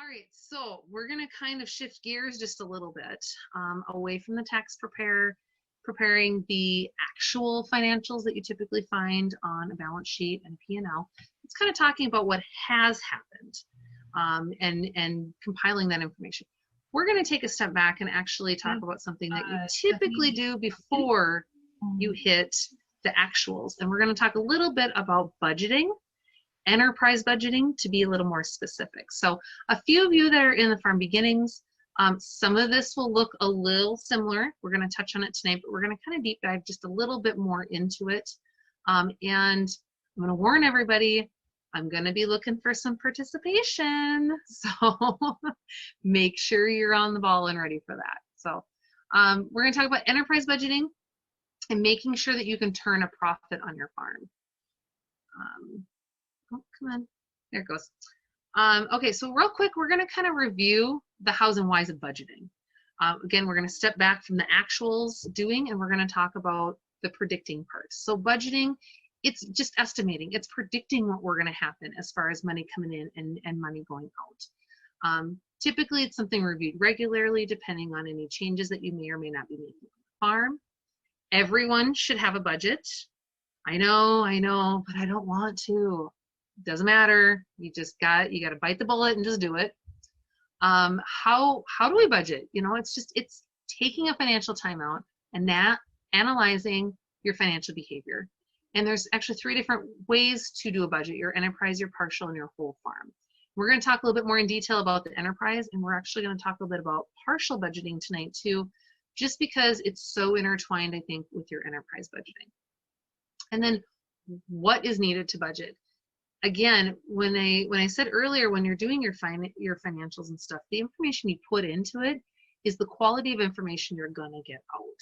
right, so we're going to kind of shift gears just a little bit away from the tax preparing the actual financials that you typically find on a balance sheet and a P&L. It's kind of talking about what has happened and compiling that information. We're going to take a step back and actually talk about something that you typically do before you hit the actuals. And we're going to talk a little bit about budgeting, enterprise budgeting, to be a little more specific. So a few of you that are in the farm beginnings, some of this will look a little similar. We're going to touch on it tonight, but we're going to kind of deep dive just a little bit more into it. And I'm going to warn everybody, I'm going to be looking for some participation. So make sure you're on the ball and ready for that. So we're going to talk about enterprise budgeting and making sure that you can turn a profit on your farm. Oh, come on. There it goes. Okay, so real quick, we're going to kind of review the hows and whys of budgeting. Again, we're going to step back from the actuals doing, and we're going to talk about the predicting part. So budgeting, it's just estimating. It's predicting what we're going to happen as far as money coming in and money going out. Typically, it's something reviewed regularly, depending on any changes that you may or may not be making on the farm. Everyone should have a budget. I know, but I don't want to. Doesn't matter. You got to bite the bullet and just do it. How do we budget? You know, it's taking a financial timeout and analyzing your financial behavior. And there's actually 3 different ways to do a budget: your enterprise, your partial, and your whole farm. We're going to talk a little bit more in detail about the enterprise, and we're actually going to talk a little bit about partial budgeting tonight too, just because it's so intertwined, I think, with your enterprise budgeting. And then what is needed to budget? Again, when I said earlier, when you're doing your financials and stuff, the information you put into it is the quality of information you're going to get out.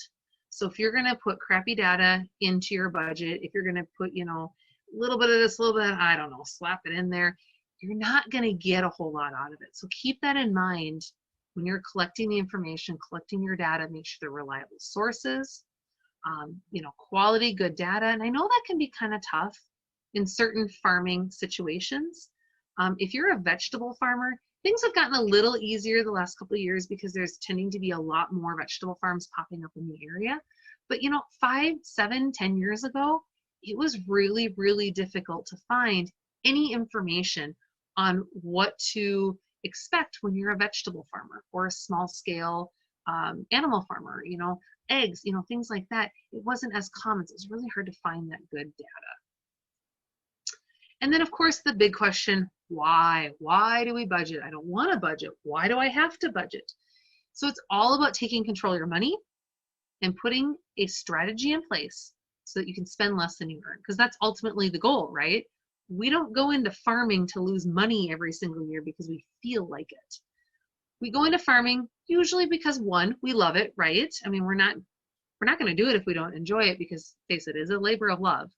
So if you're going to put crappy data into your budget, if you're going to put, you know, a little bit of this, a little bit of, I don't know, slap it in there, you're not going to get a whole lot out of it. So keep that in mind when you're collecting the information, collecting your data. Make sure they're reliable sources, you know, quality, good data. And I know that can be kind of tough in certain farming situations. If you're a vegetable farmer, things have gotten a little easier the last couple of years because there's tending to be a lot more vegetable farms popping up in the area. But you know, 5, 7, 10 years ago, it was really, really difficult to find any information on what to expect when you're a vegetable farmer or a small scale animal farmer, you know, eggs, you know, things like that. It wasn't as common. So it was really hard to find that good data. And then, of course, the big question, why? Why do we budget? I don't want to budget. Why do I have to budget? So it's all about taking control of your money and putting a strategy in place so that you can spend less than you earn, because that's ultimately the goal, right? We don't go into farming to lose money every single year because we feel like it. We go into farming usually because, 1, we love it, right? I mean, we're not going to do it if we don't enjoy it, because, face it, is a labor of love.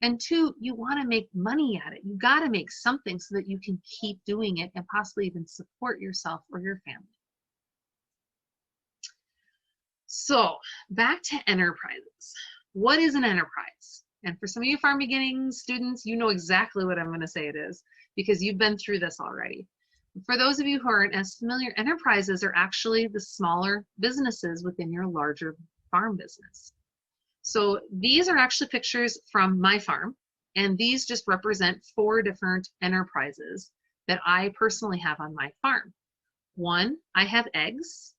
And 2, you want to make money at it. You got to make something so that you can keep doing it and possibly even support yourself or your family. So back to enterprises. What is an enterprise? And for some of you farm beginning students, you know exactly what I'm going to say it is, because you've been through this already. For those of you who aren't as familiar, enterprises are actually the smaller businesses within your larger farm business. So these are actually pictures from my farm, and these just represent 4 different enterprises that I personally have on my farm. 1, I have eggs,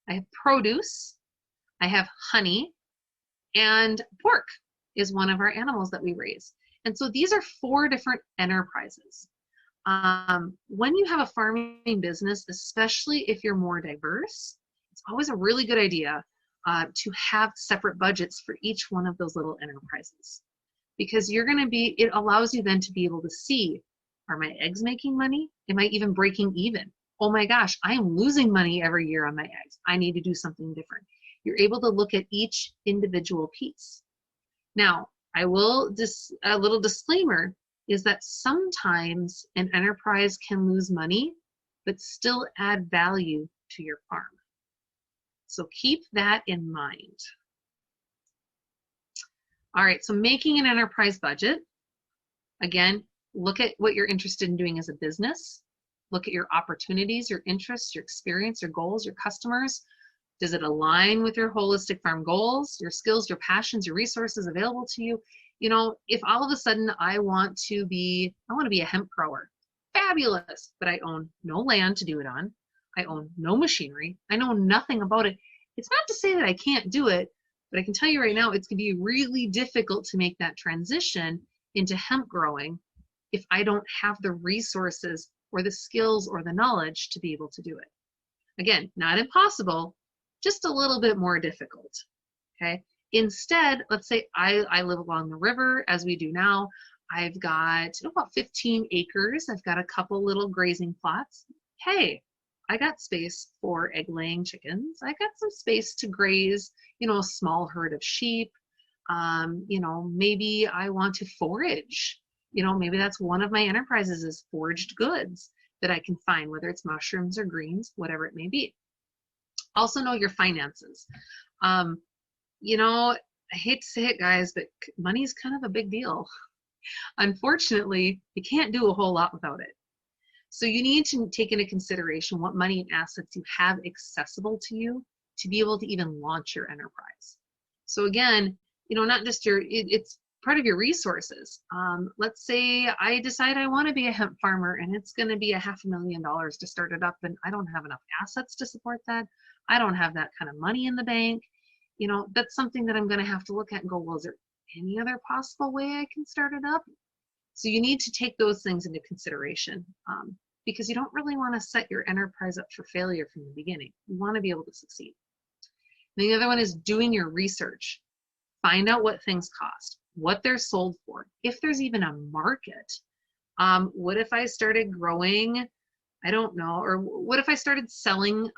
I have produce, I have honey, and pork is one of our animals that we raise. And so these are 4 different enterprises. When you have a farming business, especially if you're more diverse, it's always a really good idea to have separate budgets for each one of those little enterprises, because it allows you then to be able to see, are my eggs making money? Am I even breaking even? Oh my gosh, I am losing money every year on my eggs. I need to do something different. You're able to look at each individual piece. Now, a little disclaimer is that sometimes an enterprise can lose money, but still add value to your farm. So keep that in mind. All right, so making an enterprise budget. Again, look at what you're interested in doing as a business. Look at your opportunities, your interests, your experience, your goals, your customers. Does it align with your holistic farm goals, your skills, your passions, your resources available to you? You know, if all of a sudden I want to be a hemp grower, fabulous, but I own no land to do it on. I own no machinery. I know nothing about it. It's not to say that I can't do it, but I can tell you right now, it's going to be really difficult to make that transition into hemp growing if I don't have the resources or the skills or the knowledge to be able to do it. Again, not impossible, just a little bit more difficult, okay? Instead, let's say I live along the river as we do now. I've got about 15 acres. I've got a couple little grazing plots. Hey, I got space for egg-laying chickens. I got some space to graze, a small herd of sheep. Maybe I want to forage. Maybe that's one of my enterprises is foraged goods that I can find, whether it's mushrooms or greens, whatever it may be. Also know your finances. I hate to say it, guys, but money is kind of a big deal. Unfortunately, you can't do a whole lot without it. So you need to take into consideration what money and assets you have accessible to you to be able to even launch your enterprise. So again, not just it's part of your resources. Let's say I decide I want to be a hemp farmer and it's going to be $500,000 to start it up, and I don't have enough assets to support that. I don't have that kind of money in the bank. That's something that I'm going to have to look at and go, well, is there any other possible way I can start it up? So you need to take those things into consideration because you don't really want to set your enterprise up for failure from the beginning. You want to be able to succeed. And the other one is doing your research. Find out what things cost, what they're sold for, if there's even a market. What if I started growing, I don't know, or what if I started selling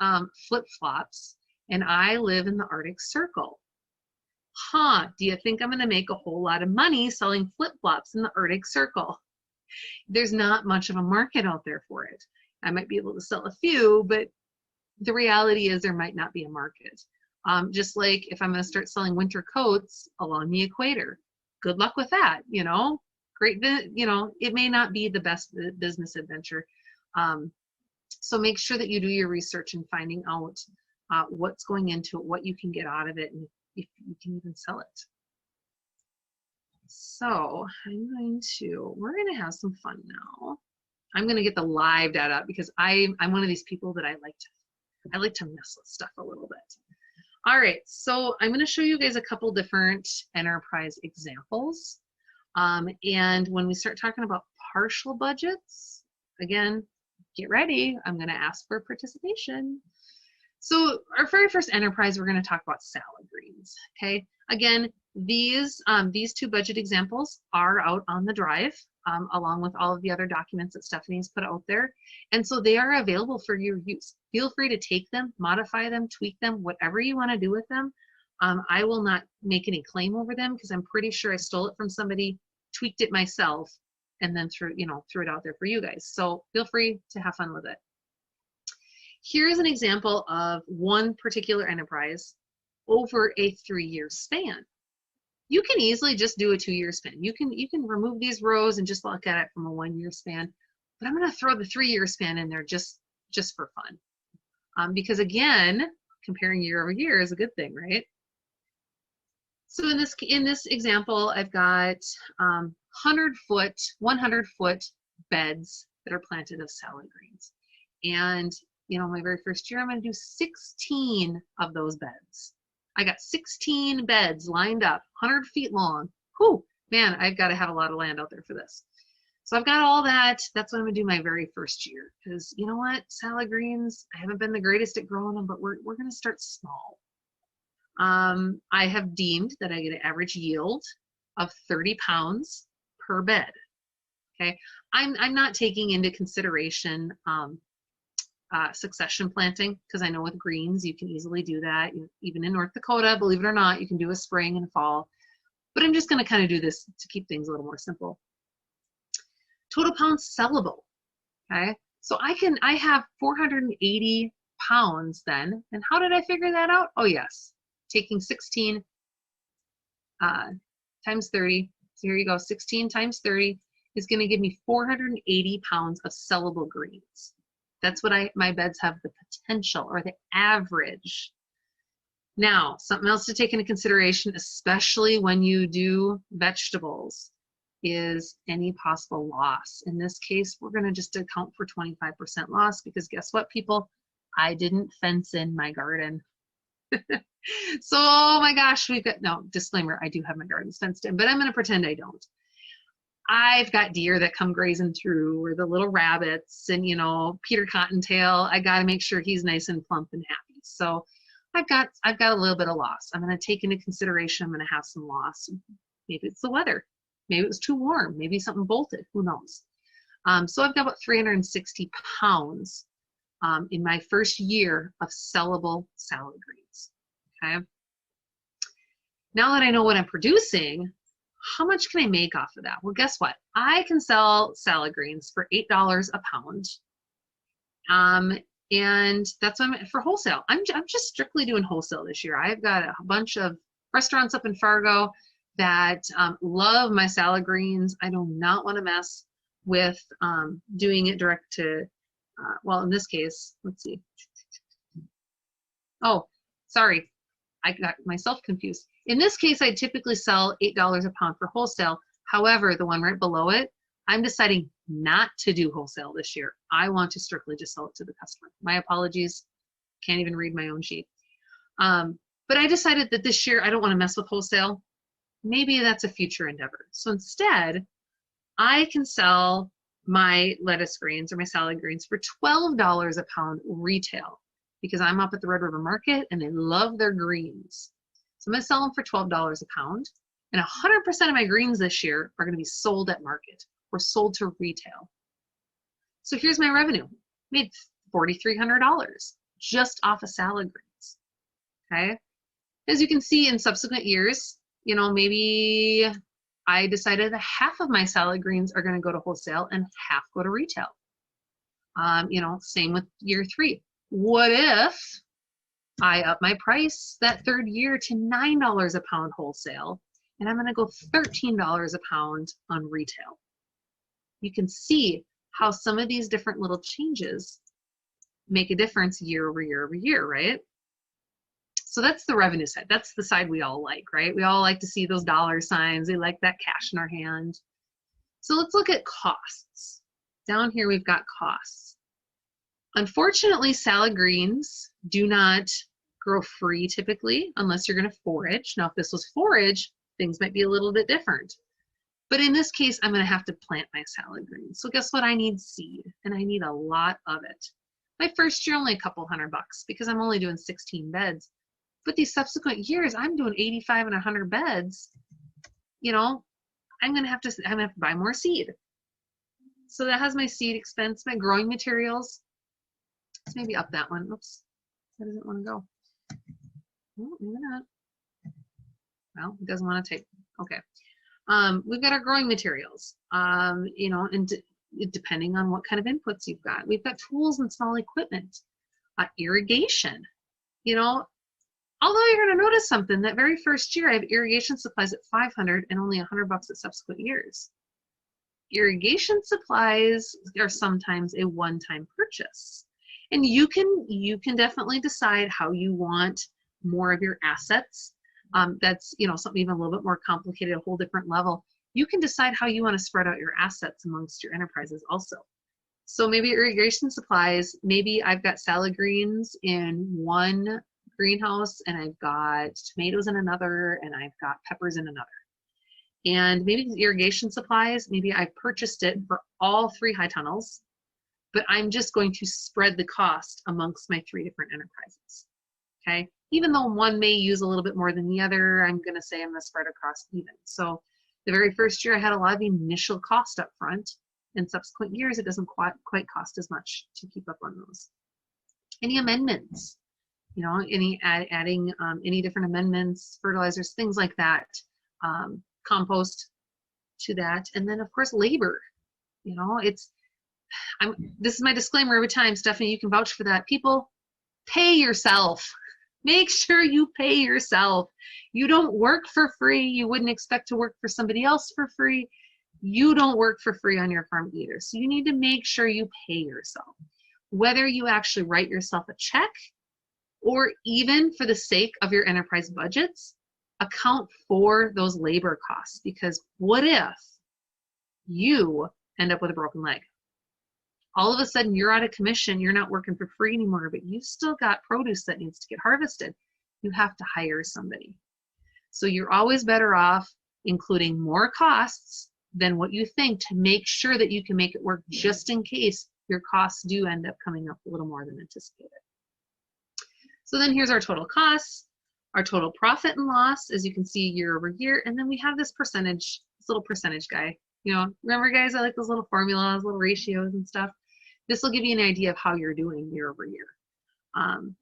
flip-flops and I live in the Arctic Circle? Do you think I'm going to make a whole lot of money selling flip-flops in the Arctic Circle? There's not much of a market out there for it. I might be able to sell a few, but the reality is there might not be a market. Just like if I'm going to start selling winter coats along the equator, good luck with that. Great, it may not be the best business adventure. So make sure that you do your research and finding out what's going into it, what you can get out of it, and if you can even sell it. So we're going to have some fun now. I'm going to get the live data up because I'm one of these people that I like to mess with stuff a little bit. All right, so I'm going to show you guys a couple different enterprise examples. And when we start talking about partial budgets, again, get ready. I'm going to ask for participation. So our very first enterprise, we're going to talk about salad greens. Okay. Again, these two budget examples are out on the drive, along with all of the other documents that Stephanie's put out there. And so they are available for your use. Feel free to take them, modify them, tweak them, whatever you want to do with them. I will not make any claim over them because I'm pretty sure I stole it from somebody, tweaked it myself, and then threw it out there for you guys. So feel free to have fun with it. Here's an example of one particular enterprise over a 3-year span. You can easily just do a 2-year span. You can remove these rows and just look at it from a 1-year span, but I'm going to throw the 3-year span in there just for fun. Because again, comparing year over year is a good thing, right? So in this example, I've got 100-foot beds that are planted of salad greens. And my very first year, I'm going to do 16 of those beds. I got 16 beds lined up, 100 feet long. Whew, man, I've got to have a lot of land out there for this. So I've got all that. That's what I'm going to do my very first year. Because you know what? Salad greens, I haven't been the greatest at growing them, but we're going to start small. I have deemed that I get an average yield of 30 pounds per bed. Okay, I'm not taking into consideration succession planting, because I know with greens you can easily do that. Even in North Dakota, believe it or not, you can do a spring and a fall. But I'm just going to kind of do this to keep things a little more simple. Total pounds sellable. Okay, so I have 480 pounds then. And how did I figure that out? Oh yes, taking 16 times 30. So here you go, 16 times 30 is going to give me 480 pounds of sellable greens. That's what my beds have the potential, or the average. Now, something else to take into consideration, especially when you do vegetables, is any possible loss. In this case, we're going to just account for 25% loss, because guess what, people? I didn't fence in my garden. So, oh my gosh, we've got, no, disclaimer, I do have my gardens fenced in, but I'm going to pretend I don't. I've got deer that come grazing through, or the little rabbits, and, you know, Peter Cottontail, I got to make sure he's nice and plump and happy. So I've got a little bit of loss. I'm going to take into consideration, I'm going to have some loss. Maybe it's the weather. Maybe it was too warm. Maybe something bolted. Who knows? So I've got about 360 pounds in my first year of sellable salad greens. Okay. Now that I know what I'm producing, how much can I make off of that? Well, guess what? I can sell salad greens for $8 a pound. And that's what I'm for wholesale. I'm just strictly doing wholesale this year. I've got a bunch of restaurants up in Fargo that love my salad greens. I do not want to mess with doing it direct to, well, in this case, let's see. Oh, sorry. I got myself confused. In this case, I typically sell $8 a pound for wholesale. However, the one right below it, I'm deciding not to do wholesale this year. I want to strictly just sell it to the customer. My apologies. Can't even read my own sheet. But I decided that this year I don't want to mess with wholesale. Maybe that's a future endeavor. So instead, I can sell my lettuce greens or my salad greens for $12 a pound retail, because I'm up at the Red River Market and they love their greens. So I'm going to sell them for $12 a pound, and 100% of my greens this year are going to be sold at market or sold to retail. So here's my revenue. Made $4,300 just off of salad greens. Okay. As you can see, in subsequent years, you know, maybe I decided that half of my salad greens are going to go to wholesale and half go to retail. You know, same with year 3. What if I up my price that third year to $9 a pound wholesale, and I'm going to go $13 a pound on retail? You can see how some of these different little changes make a difference year over year over year, right? So that's the revenue side. That's the side we all like, right? We all like to see those dollar signs. We like that cash in our hand. So let's look at costs. Down here we've got costs. Unfortunately, salad greens do not grow free typically unless you're going to forage. Now, if this was forage, things might be a little bit different. But in this case, I'm going to have to plant my salad greens. So guess what? I need seed, and I need a lot of it. My first year, only a couple $100 because I'm only doing 16 beds. But these subsequent years, I'm doing 85 and 100 beds. You know, I'm going to have to buy more seed. So that has my seed expense, my growing materials. Let's maybe up that one. Oops, that doesn't want to go. Oh, maybe not. Well, it doesn't want to take. Okay. We've got our growing materials. You know, and depending on what kind of inputs you've got, we've got tools and small equipment, irrigation. You know, although you're going to notice something, that very first year I have irrigation supplies at $500 and only $100 at subsequent years. Irrigation supplies are sometimes a one-time purchase. And you can definitely decide how you want more of your assets. That's, you know, something even a little bit more complicated, a whole different level. You can decide how you want to spread out your assets amongst your enterprises also. So maybe irrigation supplies, maybe I've got salad greens in one greenhouse, and I've got tomatoes in another, and I've got peppers in another. And maybe irrigation supplies, maybe I purchased it for all 3 high tunnels, but I'm just going to spread the cost amongst my 3 different enterprises. Okay, even though one may use a little bit more than the other, I'm going to say I'm going to spread across even. So the very first year I had a lot of initial cost up front. In subsequent years, it doesn't quite cost as much to keep up on those. Any amendments? You know, adding any different amendments, fertilizers, things like that, compost to that, and then of course labor. You know, this is my disclaimer every time, Stephanie. You can vouch for that. People, pay yourself. Make sure you pay yourself. You don't work for free. You wouldn't expect to work for somebody else for free. You don't work for free on your farm either. So you need to make sure you pay yourself. whether you actually write yourself a check or even for the sake of your enterprise budgets, account for those labor costs. Because what if you end up with a broken leg? All of a sudden you're out of commission, you're not working for free anymore, but you still got produce that needs to get harvested. You have to hire somebody. So you're always better off including more costs than what you think to make sure that you can make it work, just in case your costs do end up coming up a little more than anticipated. So then here's our total costs, our total profit and loss, as you can see year over year, and then we have this percentage, this little percentage guy. You know, remember guys, I like those little formulas, little ratios and stuff. This will give you an idea of how you're doing year over year.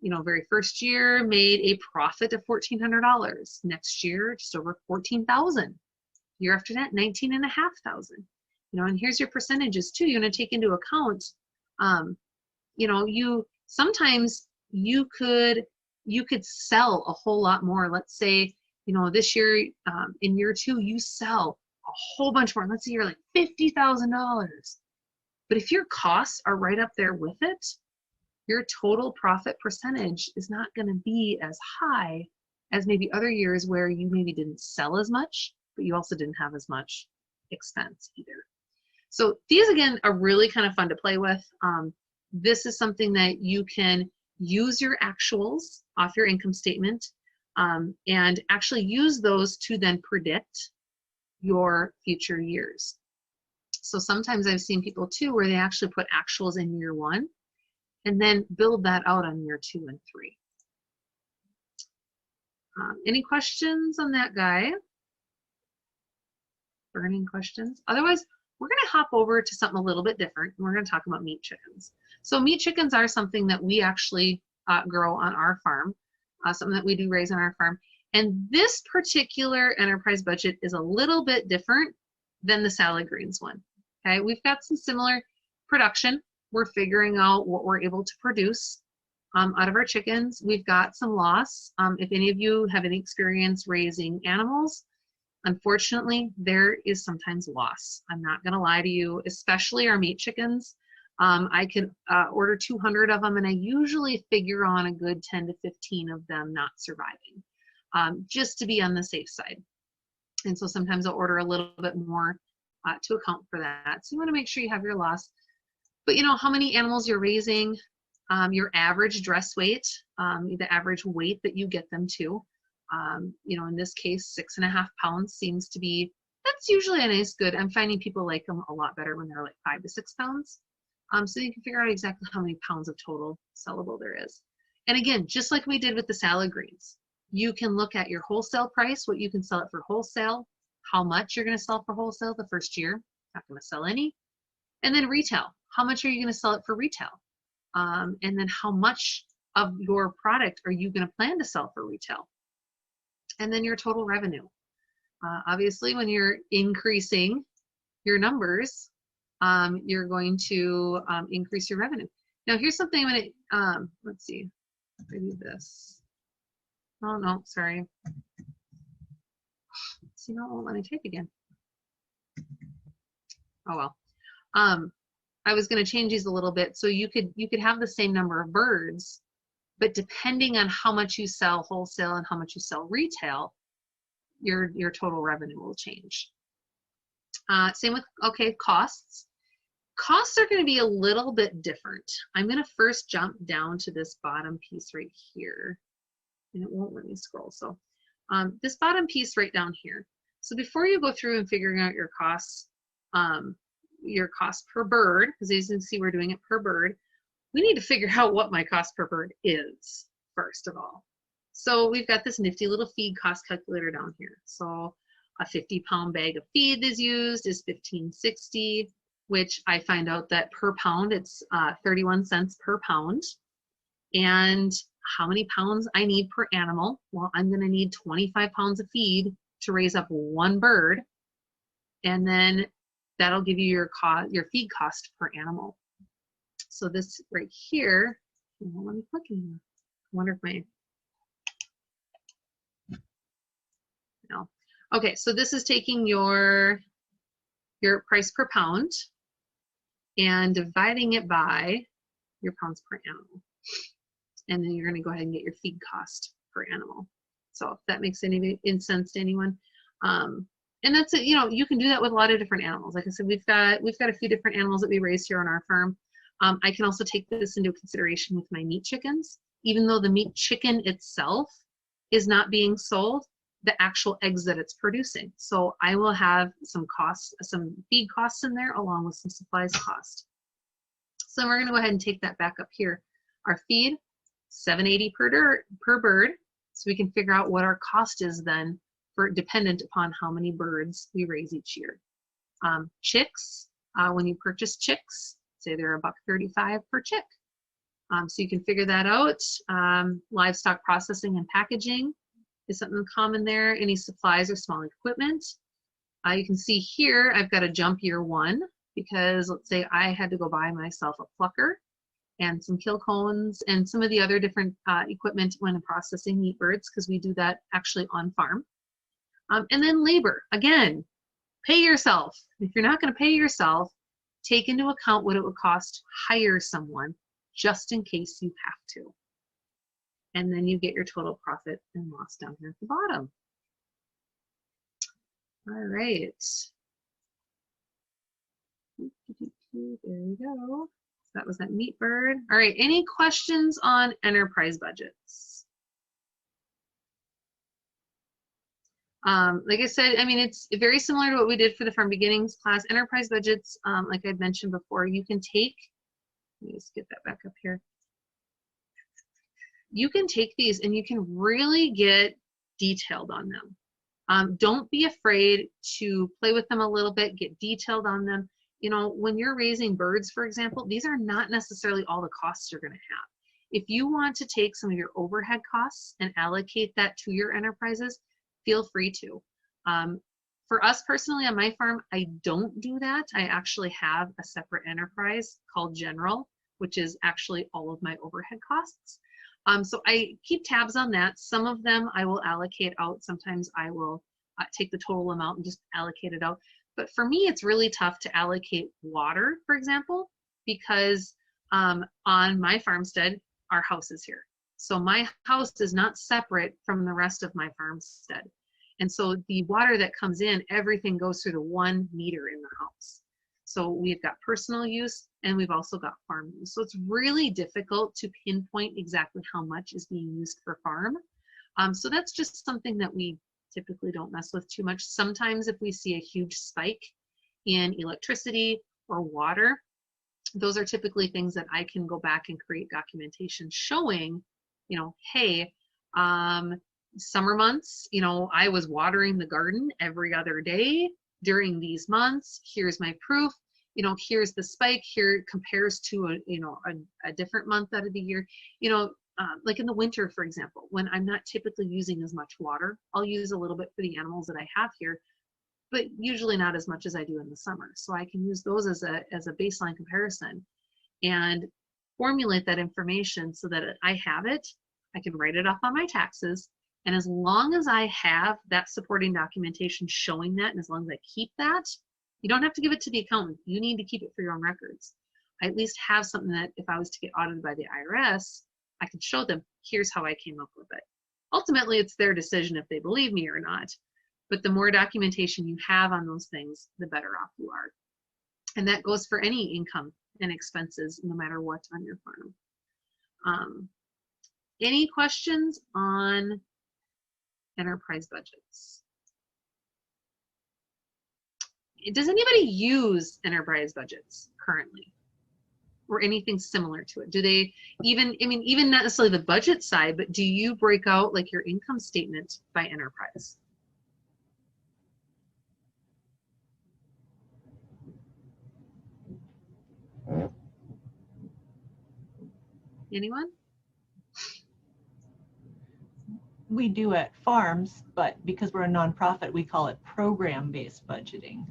You know, very first year made a profit of $1,400. Next year, just over $14,000. Year after that, $19,500. You know, and here's your percentages too. You're going to take into account, you know, sometimes you could sell a whole lot more. Let's say, you know, this year, in year 2, you sell a whole bunch more. Let's say you're like $50,000. But if your costs are right up there with it, your total profit percentage is not going to be as high as maybe other years where you maybe didn't sell as much, but you also didn't have as much expense either. So these, again, are really kind of fun to play with. This is something that you can use your actuals off your income statement and actually use those to then predict your future years. So sometimes I've seen people too where they actually put actuals in year 1 and then build that out on year 2 and 3. Any questions on that guy? Burning questions? Otherwise, we're going to hop over to something a little bit different, and we're going to talk about meat chickens. So meat chickens are something that we actually grow on our farm, something that we do raise on our farm. And this particular enterprise budget is a little bit different than the salad greens one. Okay, we've got some similar production. We're figuring out what we're able to produce out of our chickens. We've got some loss. If any of you have any experience raising animals, unfortunately, there is sometimes loss. I'm not going to lie to you, especially our meat chickens. I can order 200 of them, and I usually figure on a good 10 to 15 of them not surviving, just to be on the safe side. And so sometimes I'll order a little bit more to account for that. So you want to make sure you have your loss. But you know how many animals you're raising, your average dress weight, the average weight that you get them to. You know, in this case, 6.5 pounds seems to be, that's usually a nice good. I'm finding people like them a lot better when they're like 5 to 6 pounds. So you can figure out exactly how many pounds of total sellable there is. And again, just like we did with the salad greens, you can look at your wholesale price, what you can sell it for wholesale, how much you're going to sell for wholesale the first year, not going to sell any, and then retail. How much are you going to sell it for retail? And then how much of your product are you going to plan to sell for retail? And then your total revenue. Obviously, when you're increasing your numbers, you're going to increase your revenue. Now, here's something when it, let's see, if I do this. Oh, no, sorry. See, no, it won't let me type again. Oh, well. I was going to change these a little bit. So you could have the same number of birds, but depending on how much you sell wholesale and how much you sell retail, your total revenue will change. Same with, okay, costs. Costs are going to be a little bit different. I'm going to first jump down to this bottom piece right here, and it won't let me scroll. So this bottom piece right down here. So before you go through and figuring out your costs per bird, because as you can see, we're doing it per bird, we need to figure out what my cost per bird is, first of all. So we've got this nifty little feed cost calculator down here. So a 50-pound bag of feed is used is $15.60, which I find out that per pound, it's 31 cents per pound. And how many pounds I need per animal? Well, I'm going to need 25 pounds of feed to raise up one bird. And then that'll give you your feed cost per animal. So this right here, let me click in here. I wonder if my, no. Okay, so this is taking your price per pound and dividing it by your pounds per animal. And then you're going to go ahead and get your feed cost per animal. So if that makes any sense to anyone. And that's it. You know, you can do that with a lot of different animals. Like I said, we've got a few different animals that we raise here on our farm. I can also take this into consideration with my meat chickens. Even though the meat chicken itself is not being sold, the actual eggs that it's producing. So I will have some costs, some feed costs in there along with some supplies cost. So we're going to go ahead and take that back up here. Our feed, $7.80 per bird. So we can figure out what our cost is then, for dependent upon how many birds we raise each year. Chicks, when you purchase chicks, say they're $1.35 per chick. So you can figure that out. Livestock processing and packaging is something common there. Any supplies or small equipment. You can see here, I've got to jump year one because let's say I had to go buy myself a plucker and some kill cones and some of the other different equipment when processing meat birds, because we do that actually on farm. And then labor, again, pay yourself. If you're not going to pay yourself, take into account what it would cost to hire someone just in case you have to. And then you get your total profit and loss down here at the bottom. All right. There we go. So that was that meat bird. All right, any questions on enterprise budgets? Like I said, I mean, it's very similar to what we did for the Farm Beginnings class. Enterprise budgets, like I'd mentioned before, you can take, let me just get that back up here. You can take these and you can really get detailed on them. Don't be afraid to play with them a little bit, get detailed on them. You know, when you're raising birds, for example, these are not necessarily all the costs you're going to have. If you want to take some of your overhead costs and allocate that to your enterprises, feel free to. For us personally on my farm, I don't do that. I actually have a separate enterprise called General, which is actually all of my overhead costs. So I keep tabs on that. Some of them I will allocate out. Sometimes I will take the total amount and just allocate it out. But for me, it's really tough to allocate water, for example, because on my farmstead, our house is here. So my house is not separate from the rest of my farmstead. And so the water that comes in, everything goes through the 1 meter in the house. So we've got personal use and we've also got farm use. So it's really difficult to pinpoint exactly how much is being used for farm. So that's just something that we typically don't mess with too much. Sometimes if we see a huge spike in electricity or water, those are typically things that I can go back and create documentation showing, you know, hey, summer months, you know, I was watering the garden every other day during these months. Here's my proof. You know, here's the spike. Here it compares to a different month out of the year. You know, like in the winter, for example, when I'm not typically using as much water, I'll use a little bit for the animals that I have here, but usually not as much as I do in the summer. So I can use those as a baseline comparison and formulate that information so that I have it. I can write it off on my taxes. And as long as I have that supporting documentation showing that, and as long as I keep that, you don't have to give it to the accountant. You need to keep it for your own records. I at least have something that if I was to get audited by the IRS, I could show them, here's how I came up with it. Ultimately, it's their decision if they believe me or not. But the more documentation you have on those things, the better off you are. And that goes for any income and expenses, no matter what on your farm. Any questions on enterprise budgets? Does anybody use enterprise budgets currently or anything similar to it? Do they even, I mean, even not necessarily the budget side, but do you break out like your income statement by enterprise? Anyone? We do at farms, but because we're a nonprofit, we call it program-based budgeting.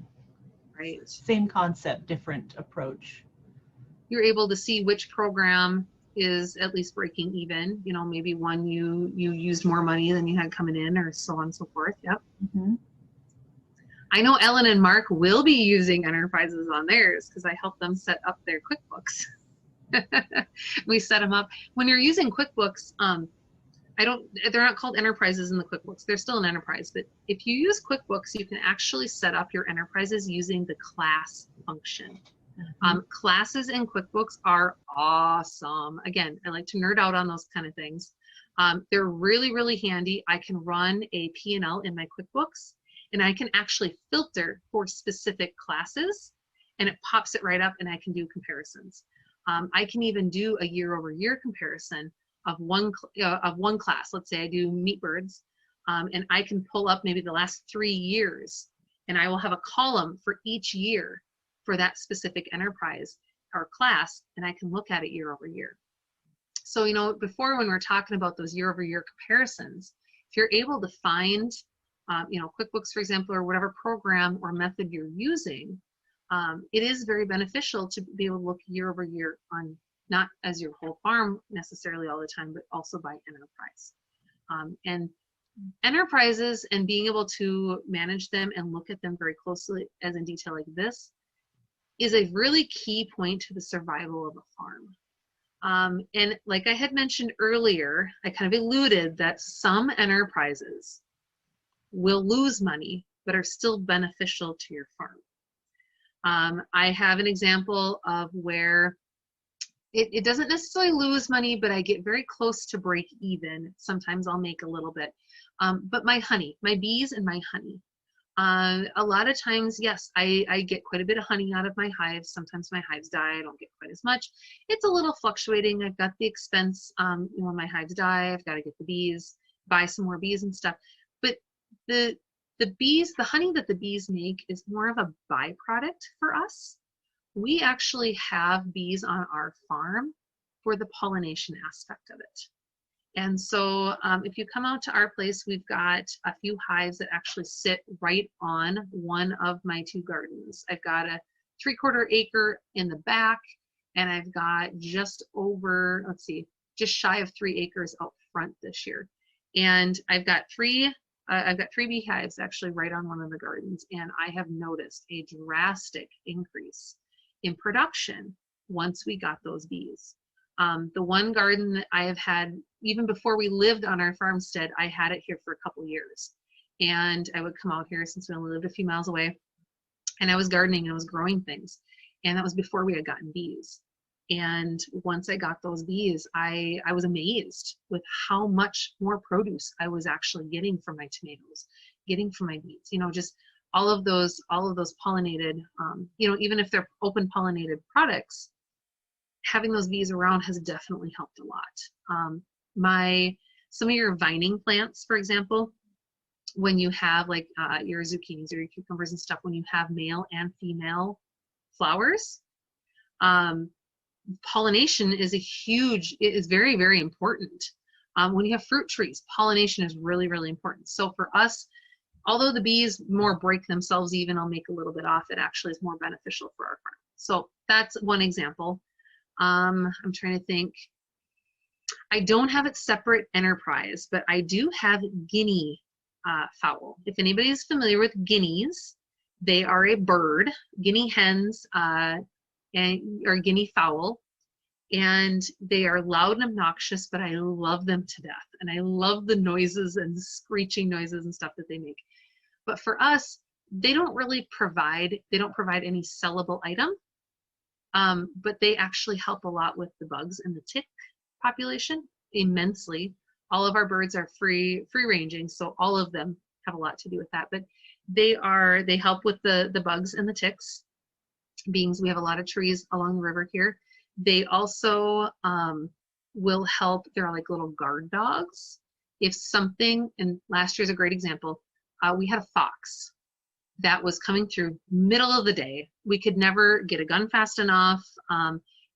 Right. Same concept, different approach. You're able to see which program is at least breaking even. You know, maybe one you used more money than you had coming in, or so on and so forth. Yep. Mm-hmm. I know Ellen and Mark will be using enterprises on theirs because I help them set up their QuickBooks. We set them up. When you're using QuickBooks, they're not called enterprises in the QuickBooks. They're still an enterprise, but if you use QuickBooks, you can actually set up your enterprises using the class function. Classes in QuickBooks are awesome. Again, I like to nerd out on those kind of things. They're really, really handy. I can run a P&L in my QuickBooks, and I can actually filter for specific classes, and it pops it right up, and I can do comparisons. I can even do a year-over-year comparison of one class. Let's say I do meat birds, and I can pull up maybe the last 3 years, and I will have a column for each year for that specific enterprise or class, and I can look at it year over year. So, you know, before when we're talking about those year-over-year comparisons, if you're able to find, you know, QuickBooks, for example, or whatever program or method you're using, it is very beneficial to be able to look year-over-year on not as your whole farm necessarily all the time, but also by enterprise. And enterprises and being able to manage them and look at them very closely as in detail like this is a really key point to the survival of a farm. And like I had mentioned earlier, I kind of alluded that some enterprises will lose money, but are still beneficial to your farm. I have an example of where it doesn't necessarily lose money, but I get very close to break even. Sometimes I'll make a little bit. But my honey, my bees and my honey. A lot of times, yes, I get quite a bit of honey out of my hives. Sometimes my hives die, I don't get quite as much. It's a little fluctuating. I've got the expense, you know, when my hives die, I've got to get the bees, buy some more bees and stuff. But the bees, the honey that the bees make is more of a byproduct for us. We actually have bees on our farm for the pollination aspect of it. And so if you come out to our place, we've got a few hives that actually sit right on one of my 2 gardens. I've got a 3/4 acre in the back, and I've got just over, let's see, just shy of 3 acres out front this year. And I've got 3 beehives actually right on one of the gardens, and I have noticed a drastic increase in production once we got those bees. The one garden that I have had, even before we lived on our farmstead, I had it here for a couple years. And I would come out here since we only lived a few miles away, and I was gardening and I was growing things. And that was before we had gotten bees. And once I got those bees, I was amazed with how much more produce I was actually getting from my tomatoes, getting from my beets, you know, just all of those pollinated, you know, even if they're open pollinated products, having those bees around has definitely helped a lot. Some of your vining plants, for example, when you have like your zucchinis or your cucumbers and stuff, when you have male and female flowers, pollination is very, very important. When you have fruit trees, pollination is really, really important. So for us, although the bees more break themselves even, I'll make a little bit off, it actually is more beneficial for our farm. So that's one example. I'm trying to think. I don't have it separate enterprise, but I do have guinea fowl. If anybody is familiar with guineas, they are a bird, guinea hens or guinea fowl, and they are loud and obnoxious, but I love them to death. And I love the noises and screeching noises and stuff that they make. But for us, they don't provide any sellable item. But they actually help a lot with the bugs and the tick population immensely. All of our birds are free ranging, so all of them have a lot to do with that. But they help with the bugs and the ticks. Being we have a lot of trees along the river here. They also will help. They're like little guard dogs. If something, and last year's a great example, we had a fox that was coming through middle of the day. We could never get a gun fast enough.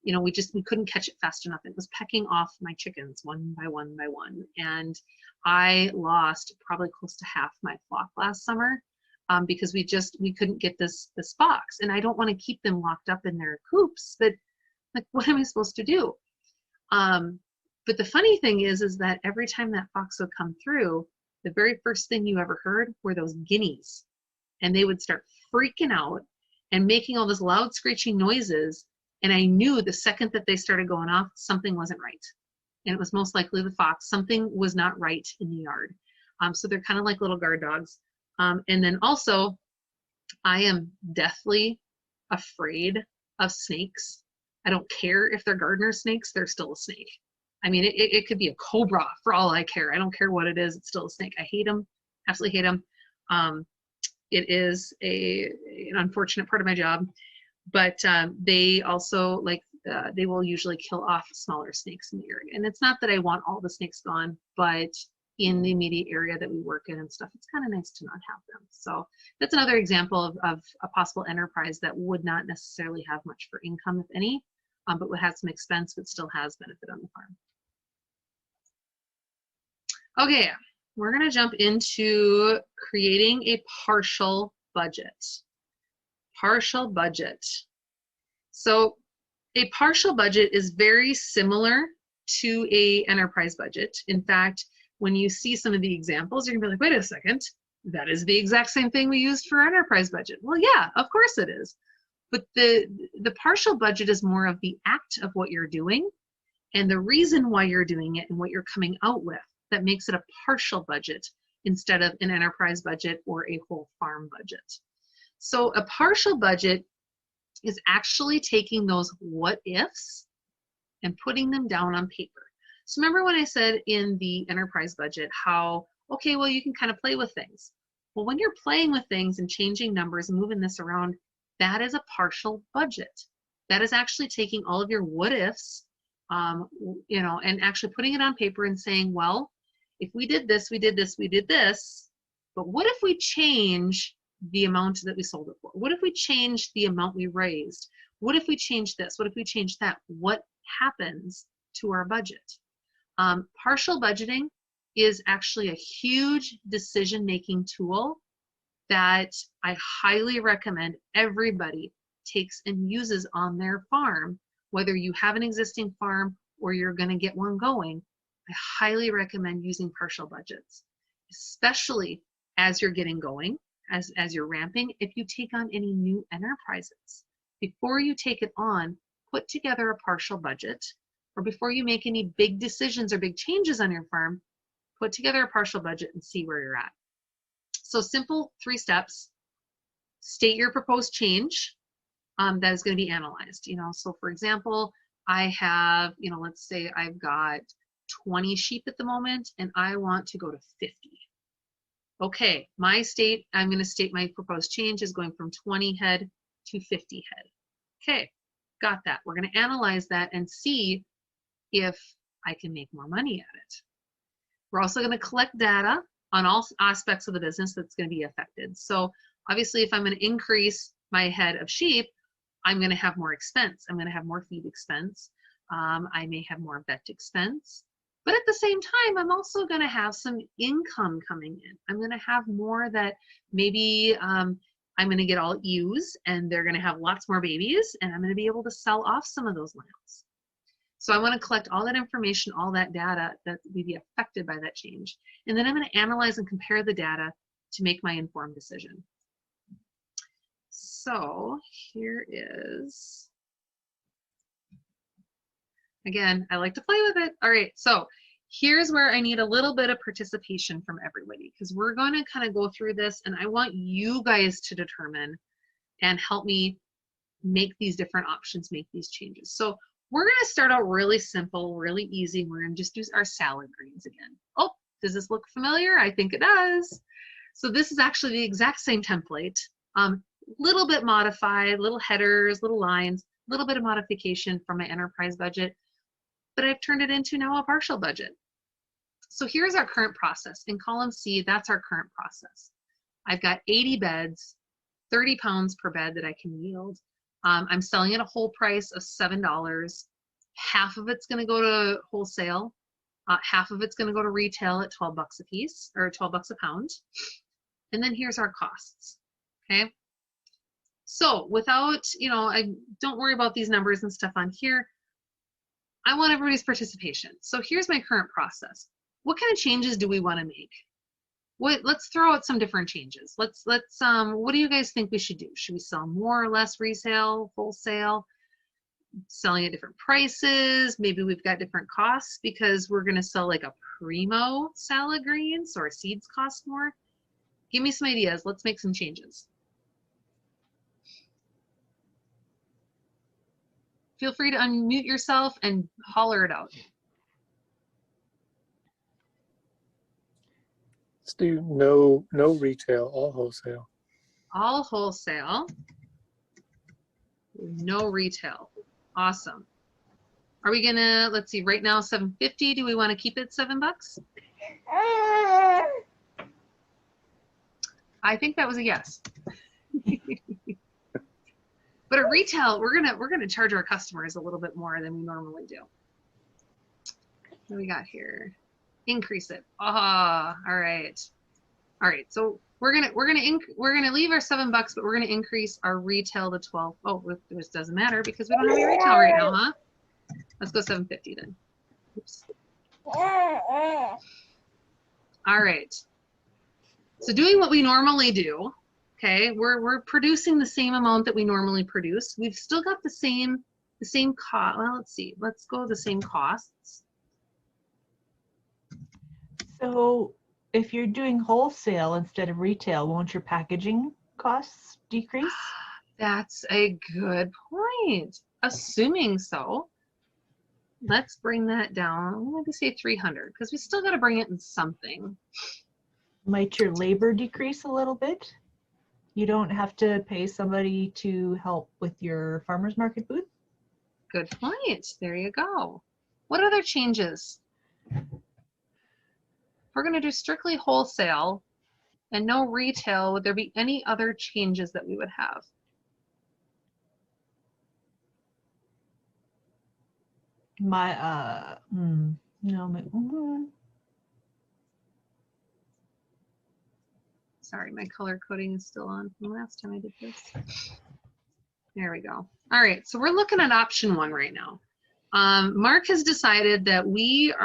You know, we couldn't catch it fast enough. It was pecking off my chickens one by one by one. And I lost probably close to half my flock last summer because we couldn't get this fox. And I don't want to keep them locked up in their coops, but like, what am I supposed to do? But the funny thing is that every time that fox would come through, the very first thing you ever heard were those guineas. And they would start freaking out and making all this loud screeching noises. And I knew the second that they started going off, something wasn't right. And it was most likely the fox. Something was not right in the yard. So they're kind of like little guard dogs. And then also, I am deathly afraid of snakes. I don't care if they're gardener snakes, they're still a snake. I mean, it could be a cobra for all I care. I don't care what it is, it's still a snake. I hate them, absolutely hate them. It is an unfortunate part of my job, but they also they will usually kill off smaller snakes in the area. And it's not that I want all the snakes gone, but in the immediate area that we work in and stuff, it's kind of nice to not have them. So that's another example of a possible enterprise that would not necessarily have much for income, if any, but would have some expense, but still has benefit on the farm. Okay, we're going to jump into creating a partial budget. Partial budget. So a partial budget is very similar to a enterprise budget. In fact, when you see some of the examples, you're gonna be like, wait a second, that is the exact same thing we used for our enterprise budget. Well, yeah, of course it is. But the partial budget is more of the act of what you're doing and the reason why you're doing it and what you're coming out with that makes it a partial budget instead of an enterprise budget or a whole farm budget. So a partial budget is actually taking those what ifs and putting them down on paper. So remember when I said in the enterprise budget how, okay, well, you can kind of play with things. Well, when you're playing with things and changing numbers and moving this around, that is a partial budget. That is actually taking all of your what ifs, and actually putting it on paper and saying, well, if we did this, we did this, we did this, but what if we change the amount that we sold it for? What if we change the amount we raised? What if we change this? What if we change that? What happens to our budget? Partial budgeting is actually a huge decision-making tool that I highly recommend everybody takes and uses on their farm, whether you have an existing farm or you're going to get one going. I highly recommend using partial budgets, especially as you're getting going, as you're ramping. If you take on any new enterprises, before you take it on, put together a partial budget, or before you make any big decisions or big changes on your farm, put together a partial budget and see where you're at. So simple 3 steps: state your proposed change that is going to be analyzed. So for example, I have, let's say I've got 20 sheep at the moment and I want to go to 50. Okay, I'm going to state my proposed change is going from 20 head to 50 head. Okay, got that. We're going to analyze that and see if I can make more money at it. We're also going to collect data on all aspects of the business that's going to be affected. So obviously, if I'm going to increase my head of sheep, I'm going to have more expense. I'm going to have more feed expense. I may have more vet expense. But at the same time, I'm also going to have some income coming in. I'm going to have more that maybe I'm going to get all ewes and they're going to have lots more babies, and I'm going to be able to sell off some of those lambs. So I want to collect all that information, all that data that may be affected by that change. And then I'm going to analyze and compare the data to make my informed decision. So here is, again, I like to play with it. All right, so here's where I need a little bit of participation from everybody, because we're going to kind of go through this and I want you guys to determine and help me make these different options, make these changes. So we're going to start out really simple, really easy. We're going to just do our salad greens again. Oh, does this look familiar? I think it does. So this is actually the exact same template, little bit modified, little headers, little lines, little bit of modification from my enterprise budget, but I've turned it into now a partial budget. So here's our current process. In column C, that's our current process. I've got 80 beds, 30 pounds per bed that I can yield. I'm selling at a whole price of $7. Half of it's going to go to wholesale. Half of it's going to go to retail at 12 bucks a piece, or 12 bucks a pound. And then here's our costs. Okay. So without, I don't worry about these numbers and stuff on here. I want everybody's participation. So here's my current process. What kind of changes do we want to make? Let's throw out some different changes. What do you guys think we should do? Should we sell more or less resale, wholesale? selling at different prices. Maybe we've got different costs because we're going to sell like a primo salad green, so our seeds cost more. Give me some ideas. Let's make some changes. Feel free to unmute yourself and holler it out. Let's do no retail, all wholesale. All wholesale. No retail. Awesome. Are we gonna, let's see, right now $7.50. Do we want to keep it $7? I think that was a yes. But at retail, we're gonna charge our customers a little bit more than we normally do. What do we got here? Increase it. Ah, all right. All right. So we're gonna leave our $7, but we're gonna increase our retail to 12. Oh, this doesn't matter because we don't have any retail right now, huh? Let's go $7.50 then. Oops. All right. So doing what we normally do, okay, we're producing the same amount that we normally produce. We've still got the same cost. Well, let's see. Let's go the same costs. So if you're doing wholesale instead of retail, won't your packaging costs decrease? That's a good point. Assuming so. Let's bring that down. Maybe say 300 because we still got to bring it in something. Might your labor decrease a little bit? You don't have to pay somebody to help with your farmer's market booth? Good point. There you go. What other changes? If we're going to do strictly wholesale and no retail, would there be any other changes that we would have? Sorry, my color coding is still on from last time I did this. There we go. All right, so we're looking at option 1 right now. Mark has decided that we're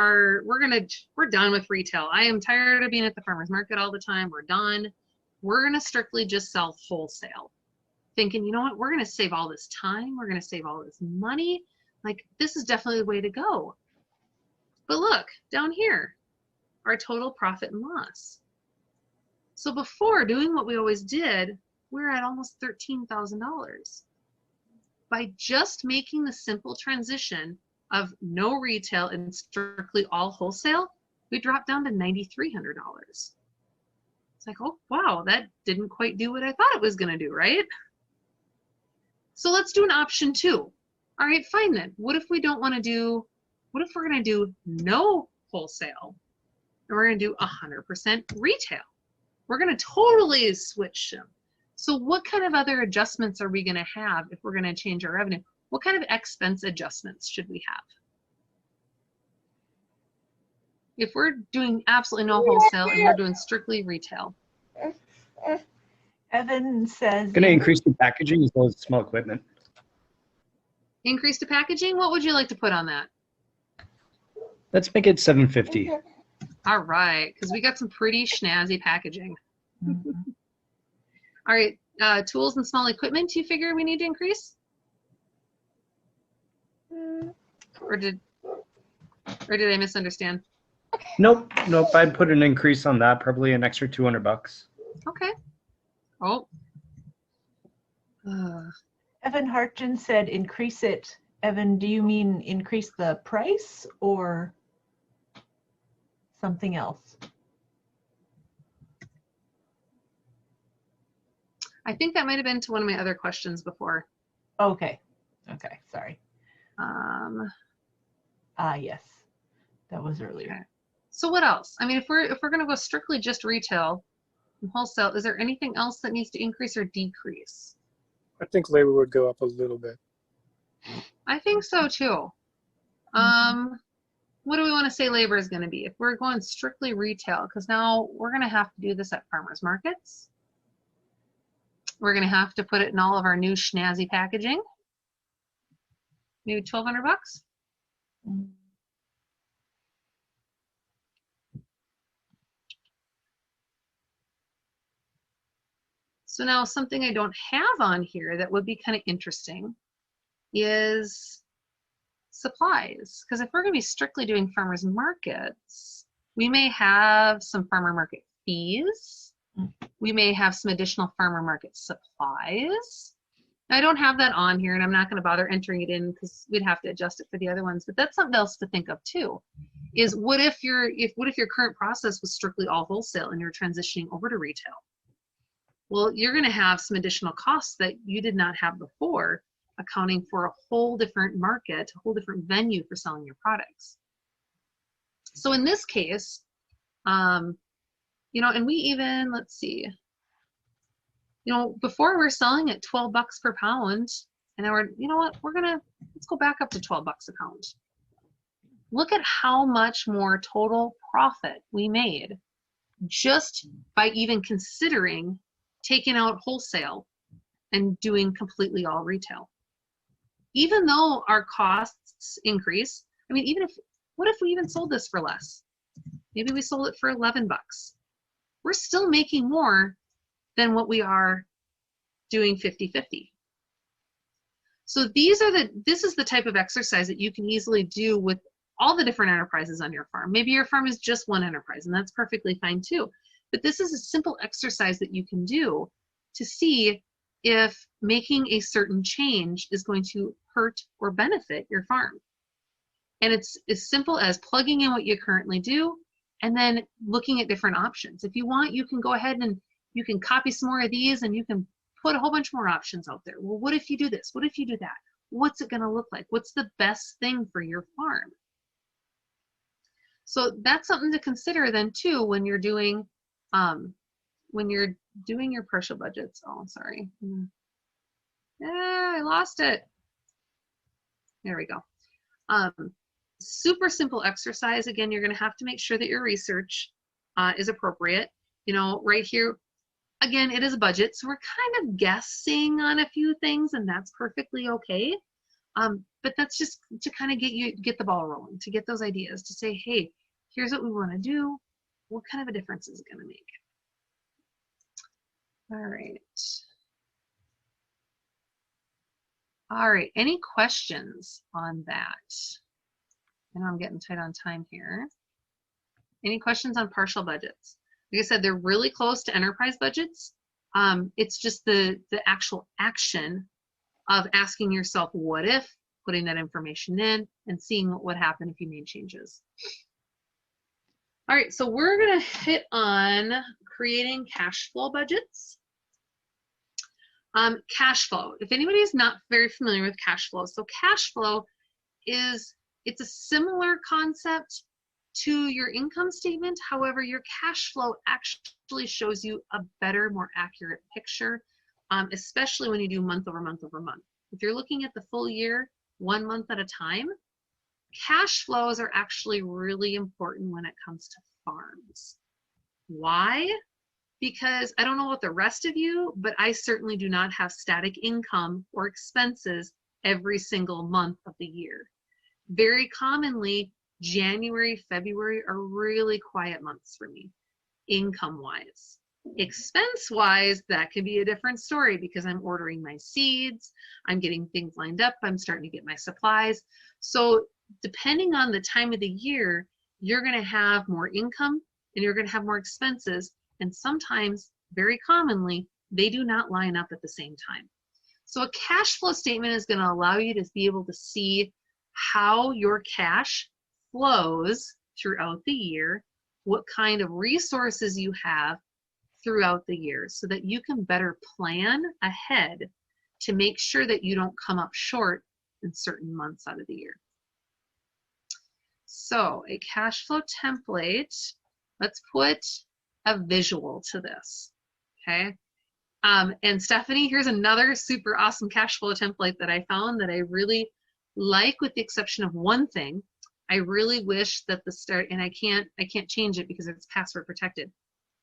done with retail. I am tired of being at the farmer's market all the time. We're done. We're gonna strictly just sell wholesale. Thinking, you know what, we're gonna save all this time. We're gonna save all this money. Like, this is definitely the way to go. But look, down here, our total profit and loss. So before doing what we always did, we're at almost $13,000. By just making the simple transition of no retail and strictly all wholesale, we dropped down to $9,300. It's like, oh, wow, that didn't quite do what I thought it was gonna do, right? So let's do an option 2. All right, fine then. What if we're gonna do no wholesale and we're gonna do 100% retail? We're gonna totally switch them. So what kind of other adjustments are we gonna have if we're gonna change our revenue? What kind of expense adjustments should we have? If we're doing absolutely no wholesale and we're doing strictly retail. Evan says. Going to increase the packaging as well as small equipment. Increase the packaging? What would you like to put on that? Let's make it $7.50. All right, because we got some pretty snazzy packaging. Mm-hmm. All right, tools and small equipment, you figure we need to increase? Or did I misunderstand? Nope. I'd put an increase on that, probably an extra $200. Okay. Oh. Evan Hartgen said increase it. Evan, do you mean increase the price or something else? I think that might have been to one of my other questions before. Okay, sorry. Yes, that was earlier. Okay. So what else? I mean, if we're going to go strictly just retail and wholesale, is there anything else that needs to increase or decrease? I think labor would go up a little bit. I think so too. What do we want to say labor is going to be if we're going strictly retail? Because now we're going to have to do this at farmers markets. We're going to have to put it in all of our new snazzy packaging. Maybe $1,200 bucks. So now something I don't have on here that would be kind of interesting is supplies. Because if we're going to be strictly doing farmers markets, we may have some farmer market fees. We may have some additional farmer market supplies. I don't have that on here, and I'm not going to bother entering it in because we'd have to adjust it for the other ones. But that's something else to think of too. Is what if your current process was strictly all wholesale and you're transitioning over to retail? Well, you're going to have some additional costs that you did not have before, accounting for a whole different market, a whole different venue for selling your products. So in this case, you know, and we even, let's see, you know, before we're selling at 12 bucks per pound, and then we're, you know what, let's go back up to 12 bucks a pound. Look at how much more total profit we made just by even considering taking out wholesale and doing completely all retail. Even though our costs increase, I mean, what if we even sold this for less? Maybe we sold it for 11 bucks. We're still making more than what we are doing 50-50. So this is the type of exercise that you can easily do with all the different enterprises on your farm. Maybe your farm is just one enterprise, and that's perfectly fine too. But this is a simple exercise that you can do to see if making a certain change is going to hurt or benefit your farm. And it's as simple as plugging in what you currently do and then looking at different options. If you want, you can go ahead and you can copy some more of these and you can put a whole bunch more options out there. Well, what if you do this? What if you do that? What's it going to look like? What's the best thing for your farm? So that's something to consider then too when you're doing your partial budgets. Oh, sorry. I lost it. There we go. Super simple exercise. Again, you're going to have to make sure that your research is appropriate. You know, right here, again, it is a budget, so we're kind of guessing on a few things, and that's perfectly okay. But that's just to kind of get the ball rolling, to get those ideas, to say, hey, here's what we want to do. What kind of a difference is it going to make? All right. All right, any questions on that? I know I'm getting tight on time here. Any questions on partial budgets? Like I said, they're really close to enterprise budgets. It's just the actual action of asking yourself, what if, putting that information in, and seeing what would happen if you made changes. All right, so we're gonna hit on creating cash flow budgets. Cash flow, if anybody is not very familiar with cash flow, so cash flow it's a similar concept to your income statement. However, your cash flow actually shows you a better, more accurate picture, especially when you do month over month over month. If you're looking at the full year, 1 month at a time, cash flows are actually really important when it comes to farms. Why? Because I don't know about the rest of you, but I certainly do not have static income or expenses every single month of the year. Very commonly, January, February are really quiet months for me, income-wise. Expense-wise, that can be a different story because I'm ordering my seeds, I'm getting things lined up, I'm starting to get my supplies. So depending on the time of the year, you're going to have more income and you're going to have more expenses. And sometimes, very commonly, they do not line up at the same time. So a cash flow statement is going to allow you to be able to see how your cash flows throughout the year, what kind of resources you have throughout the year, so that you can better plan ahead to make sure that you don't come up short in certain months out of the year. So a cash flow template, let's put a visual to this, okay? And Stephanie, here's another super awesome cash flow template that I found that I really like, with the exception of one thing. I really wish that the start, and I can't change it because it's password protected,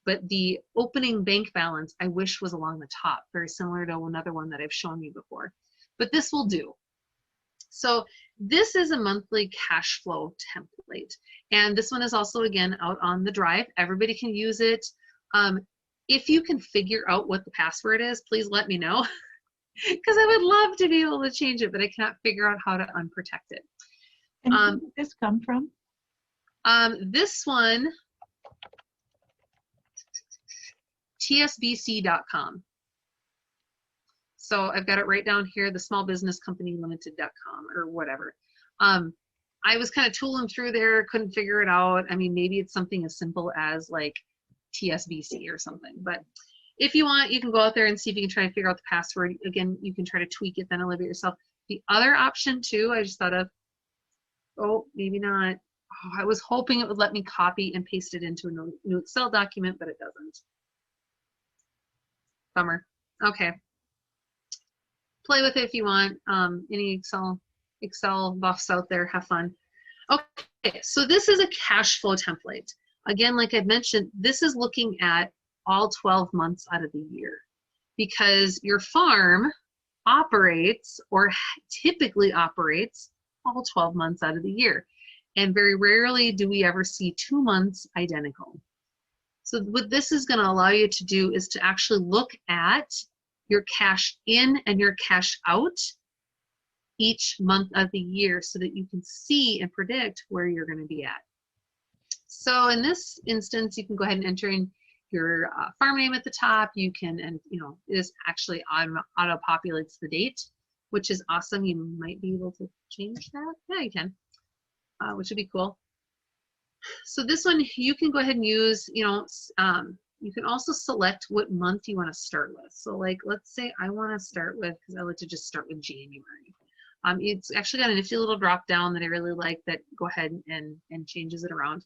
but the opening bank balance I wish was along the top, very similar to another one that I've shown you before, but this will do. So this is a monthly cash flow template. And this one is also, again, out on the drive. Everybody can use it. If you can figure out what the password is, please let me know. because I would love to be able to change it, but I cannot figure out how to unprotect it. And where did this come from? This one, tsbc.com. So I've got it right down here, the small business company limited.com or whatever. I was kind of tooling through there, couldn't figure it out. I mean, maybe it's something as simple as like TSBC or something. But if you want, you can go out there and see if you can try to figure out the password. Again, you can try to tweak it, then live it yourself. The other option too, I just thought of, oh, maybe not. Oh, I was hoping it would let me copy and paste it into a new Excel document, but it doesn't. Bummer. Okay. Play with it if you want. Any Excel buffs out there, have fun. Okay, so this is a cash flow template. Again, like I mentioned, this is looking at all 12 months out of the year because your farm operates or typically operates all 12 months out of the year. And very rarely do we ever see 2 months identical. So what this is going to allow you to do is to actually look at your cash in and your cash out each month of the year so that you can see and predict where you're going to be at. So in this instance, you can go ahead and enter in your farm name at the top. You can, and you know, this actually auto-populates the date, which is awesome. You might be able to change that. Yeah, you can, which would be cool. So this one, you can go ahead and use, you know, you can also select what month you want to start with. So like, let's say I want to start with, because I like to just start with January. It's actually got a nifty little drop down that I really like that go ahead and changes it around.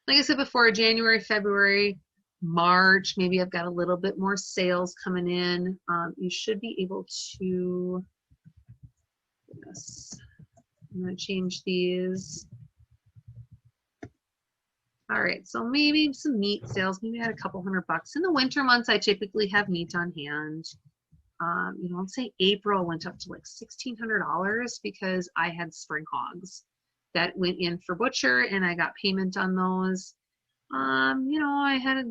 Like I said before, January, February, March, maybe I've got a little bit more sales coming in. You should be able to, goodness, I'm going to change these. All right, so maybe some meat sales, maybe I had a couple $100. In the winter months, I typically have meat on hand. You know, let's say April went up to like $1,600 because I had spring hogs that went in for butcher and I got payment on those. You know, I had a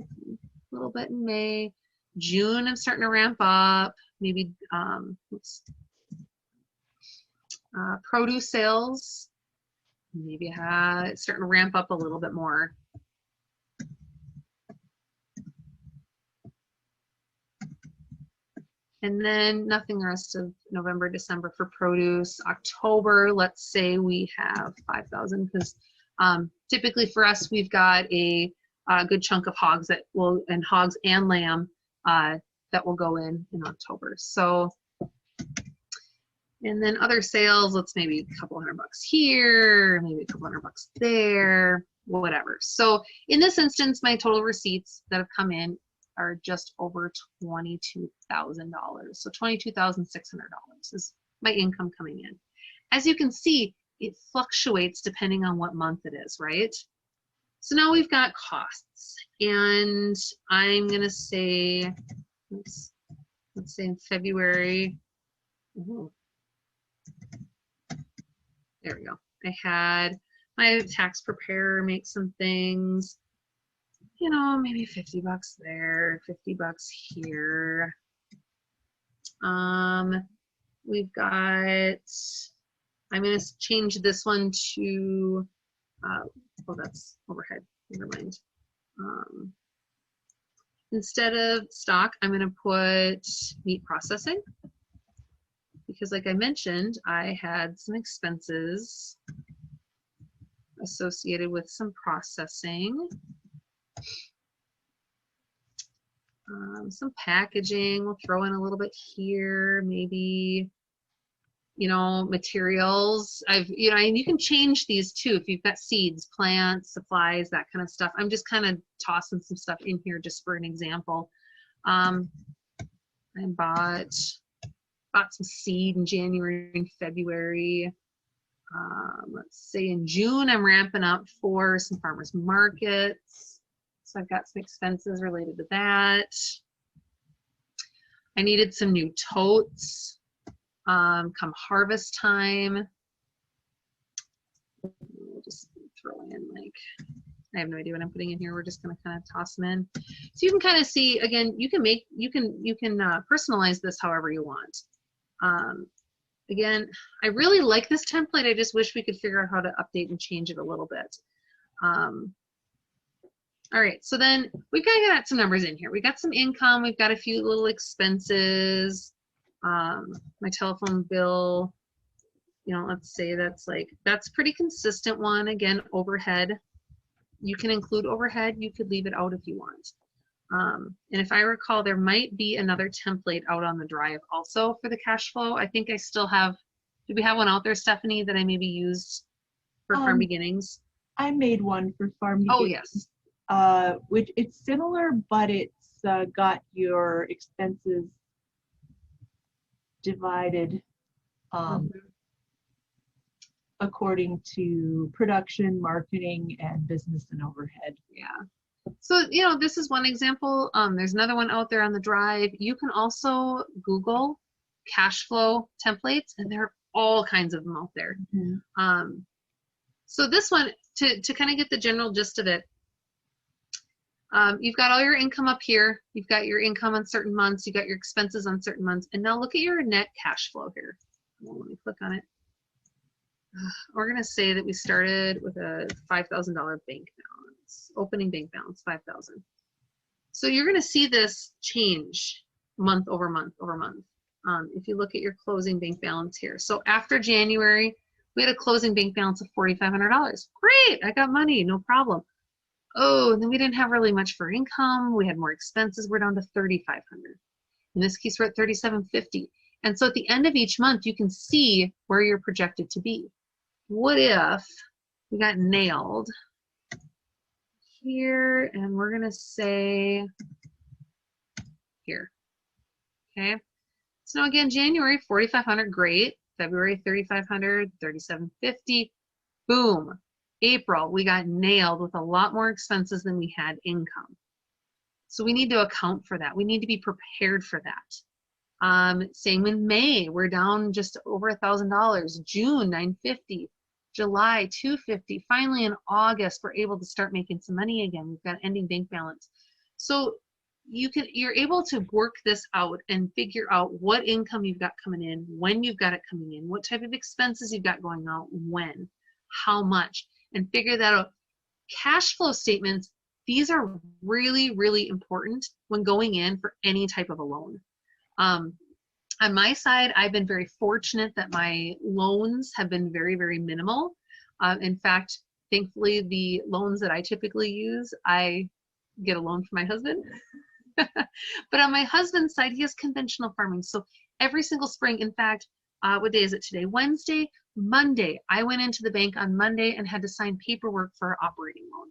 little bit in May. June, I'm starting to ramp up. Maybe produce sales. Maybe it's starting to ramp up a little bit more. And then nothing the rest of November, December for produce. October, let's say we have 5,000 because typically for us, we've got a good chunk of hogs that will, and hogs and lamb that will go in October. So, and then other sales, let's maybe a couple $100 here, maybe a couple $100 there, whatever. So in this instance, my total receipts that have come in are just over $22,000. So $22,600 is my income coming in. As you can see, it fluctuates depending on what month it is, right? So now we've got costs, and I'm gonna say, let's say in February. Ooh. There we go. I had my tax preparer make some things. You know, maybe $50 there, $50 here. We've got, I'm going to change this one to, oh, that's overhead, never mind. Instead of stock, I'm going to put meat processing because like I mentioned, I had some expenses associated with some processing. Some packaging, we'll throw in a little bit here, maybe, you know, materials. You know, and you can change these too if you've got seeds, plants, supplies, that kind of stuff. I'm just kind of tossing some stuff in here just for an example. I bought some seed in January and February. Let's say in June, I'm ramping up for some farmers markets. So I've got some expenses related to that. I needed some new totes come harvest time. We'll just throw in like, I have no idea what I'm putting in here. We're just going to kind of toss them in. So you can kind of see, again, you can personalize this however you want. Again, I really like this template. I just wish we could figure out how to update and change it a little bit. All right, so then we've got some numbers in here. We got some income. We've got a few little expenses. My telephone bill, you know, let's say that's pretty consistent one. Again, overhead. You can include overhead. You could leave it out if you want. And if I recall, there might be another template out on the drive also for the cash flow. I think I still have, did we have one out there, Stephanie, that I maybe used for Farm Beginnings? I made one for Farm Oh, Beginnings. yes. Which it's similar, but it's got your expenses divided according to production, marketing, and business and overhead. Yeah. So, you know, this is one example. There's another one out there on the drive. You can also Google cash flow templates, and there are all kinds of them out there. Mm-hmm. So this one, to kind of get the general gist of it, you've got all your income up here. You've got your income on certain months. You've got your expenses on certain months. And now look at your net cash flow here. Well, let me click on it. We're going to say that we started with a $5,000 bank balance, opening bank balance, $5,000. So you're going to see this change month over month over month. If you look at your closing bank balance here. So after January, we had a closing bank balance of $4,500. Great, I got money, no problem. Oh, and then we didn't have really much for income. We had more expenses. We're down to $3,500. In this case, we're at $3,750. And so at the end of each month, you can see where you're projected to be. What if we got nailed here, and we're going to say here, okay? So now again, January, $4,500, great. February, $3,500, $3,750, boom. April, we got nailed with a lot more expenses than we had income. So we need to account for that. We need to be prepared for that. Same in May, we're down just over $1,000. June, $950. July, $250. Finally in August, we're able to start making some money again. We've got ending bank balance. So you're able to work this out and figure out what income you've got coming in, when you've got it coming in, what type of expenses you've got going out, when, how much, and figure that out. Cash flow statements, these are really, really important when going in for any type of a loan. On my side, I've been very fortunate that my loans have been very, very minimal. In fact, thankfully, the loans that I typically use, I get a loan from my husband. But on my husband's side, he has conventional farming. So every single spring, in fact, what day is it today? Wednesday, Monday. I went into the bank on Monday and had to sign paperwork for our operating loan.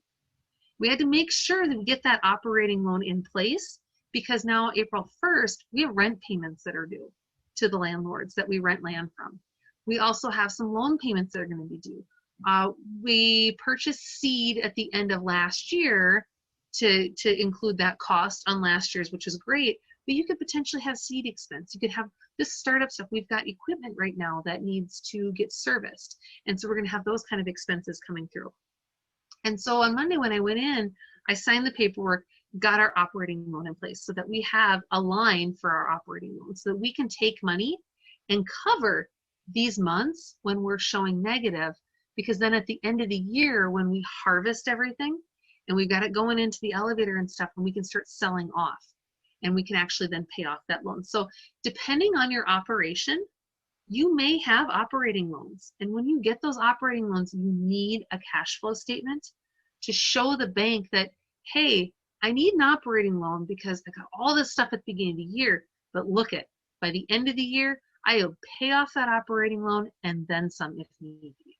We had to make sure that we get that operating loan in place because now April 1st, we have rent payments that are due to the landlords that we rent land from. We also have some loan payments that are going to be due. We purchased seed at the end of last year to include that cost on last year's, which is great, but you could potentially have seed expense. You could have this startup stuff. We've got equipment right now that needs to get serviced. And so we're gonna have those kind of expenses coming through. And so on Monday when I went in, I signed the paperwork, got our operating loan in place so that we have a line for our operating loan so that we can take money and cover these months when we're showing negative, because then at the end of the year, when we harvest everything and we've got it going into the elevator and stuff, and we can start selling off and we can actually then pay off that loan. So depending on your operation, you may have operating loans. And when you get those operating loans, you need a cash flow statement to show the bank that, hey, I need an operating loan because I got all this stuff at the beginning of the year, but look at, by the end of the year, I'll pay off that operating loan and then some if need be.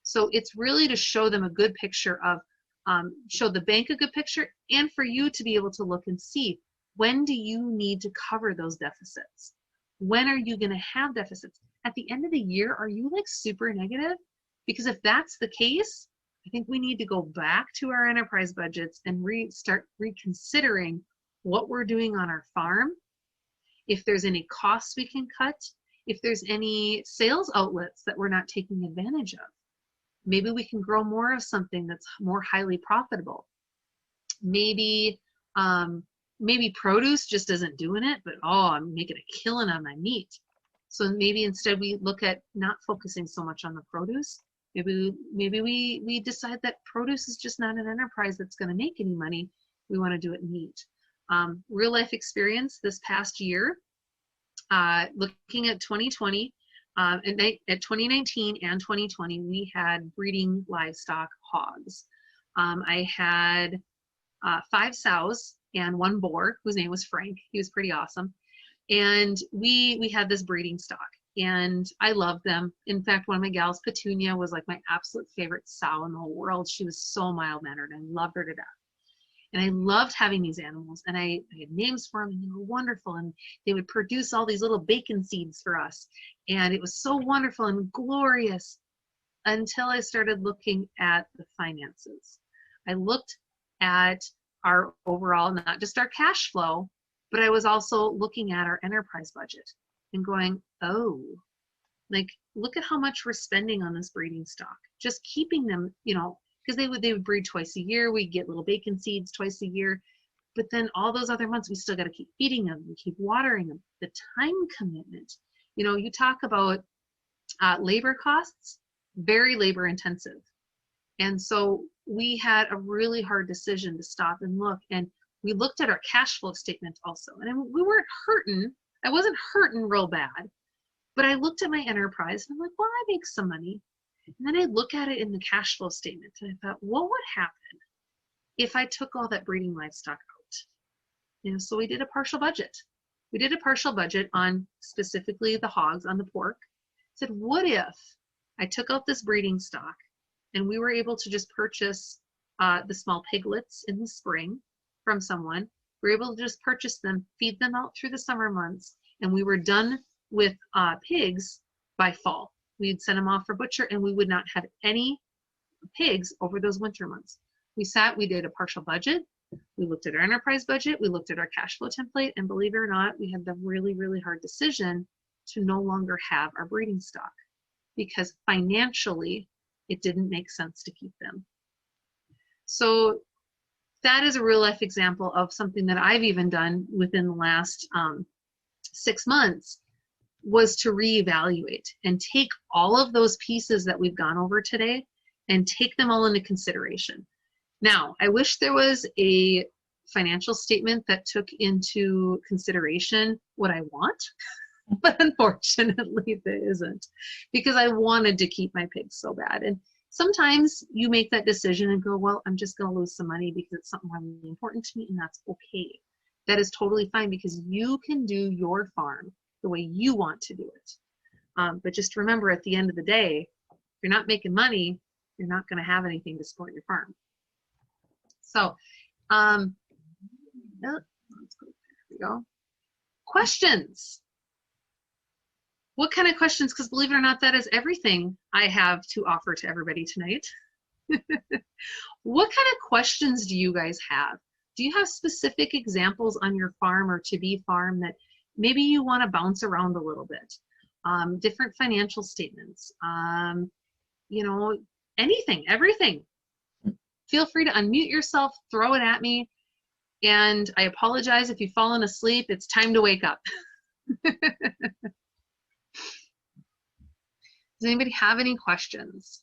So it's really to show them a good picture of, show the bank a good picture, and for you to be able to look and see, when do you need to cover those deficits? When are you going to have deficits? At the end of the year, are you like super negative? Because if that's the case, I think we need to go back to our enterprise budgets and start reconsidering what we're doing on our farm. If there's any costs we can cut, if there's any sales outlets that we're not taking advantage of. Maybe we can grow more of something that's more highly profitable. Maybe maybe produce just isn't doing it, but oh, I'm making a killing on my meat. So maybe instead we look at not focusing so much on the produce. Maybe we decide that produce is just not an enterprise that's going to make any money. We want to do it meat. Real life experience this past year, looking at 2020, at 2019 and 2020, we had breeding livestock hogs. I had 5 sows and 1 boar whose name was Frank. He was pretty awesome. And we had this breeding stock, and I loved them. In fact, one of my gals, Petunia, was like my absolute favorite sow in the whole world. She was so mild-mannered. I loved her to death. And I loved having these animals, and I had names for them, and they were wonderful, and they would produce all these little bacon seeds for us. And it was so wonderful and glorious until I started looking at the finances. I looked at our overall, not just our cash flow, but I was also looking at our enterprise budget and going, oh, like, look at how much we're spending on this breeding stock. Just keeping them, you know, because they would breed twice a year. We'd get little bacon seeds twice a year. But then all those other months, we still got to keep feeding them and keep watering them. The time commitment, you know, you talk about labor costs, very labor intensive. And so we had a really hard decision to stop and look. And we looked at our cash flow statement also. And we weren't hurting. I wasn't hurting real bad. But I looked at my enterprise and I'm like, well, I make some money. And then I look at it in the cash flow statement and I thought, what would happen if I took all that breeding livestock out? You know, so we did a partial budget. We did a partial budget on specifically the hogs, on the pork. I said, what if I took out this breeding stock and we were able to just purchase the small piglets in the spring from someone. We were able to just purchase them, feed them out through the summer months, and we were done with pigs by fall. We'd send them off for butcher, and we would not have any pigs over those winter months. We did a partial budget. We looked at our enterprise budget. We looked at our cash flow template, and believe it or not, we had the really, really hard decision to no longer have our breeding stock because financially it didn't make sense to keep them. So that is a real life example of something that I've even done within the last 6 months, was to reevaluate and take all of those pieces that we've gone over today and take them all into consideration. Now, I wish there was a financial statement that took into consideration what I want, but unfortunately there isn't, because I wanted to keep my pigs so bad. And sometimes you make that decision and go, well, I'm just going to lose some money because it's something really important to me, and that's okay. That is totally fine because you can do your farm the way you want to do it. But just remember, at the end of the day, if you're not making money, you're not going to have anything to support your farm. So, let's go. There we go. Questions. What kind of questions? Because believe it or not, that is everything I have to offer to everybody tonight. What kind of questions do you guys have? Do you have specific examples on your farm or to-be farm that maybe you want to bounce around a little bit? Different financial statements, you know, anything, everything. Feel free to unmute yourself, throw it at me, and I apologize if you've fallen asleep. It's time to wake up. Does anybody have any questions?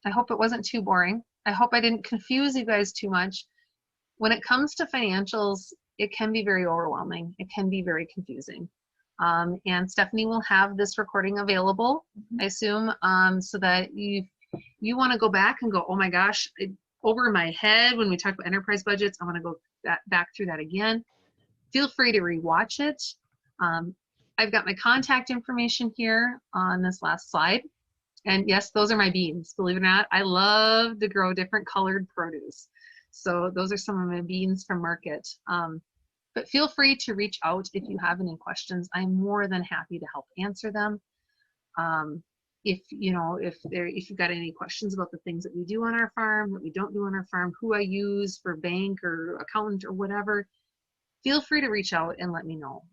I hope it wasn't too boring. I hope I didn't confuse you guys too much. When it comes to financials, it can be very overwhelming. It can be very confusing. And Stephanie will have this recording available, I assume, so that you want to go back and go, oh my gosh, over my head when we talk about enterprise budgets, I want to go back through that again. Feel free to rewatch it. I've got my contact information here on this last slide. And yes, those are my beans. Believe it or not, I love to grow different colored produce. So those are some of my beans from market. But feel free to reach out if you have any questions. I'm more than happy to help answer them. If you've got any questions about the things that we do on our farm, that we don't do on our farm, who I use for bank or accountant or whatever, feel free to reach out and let me know.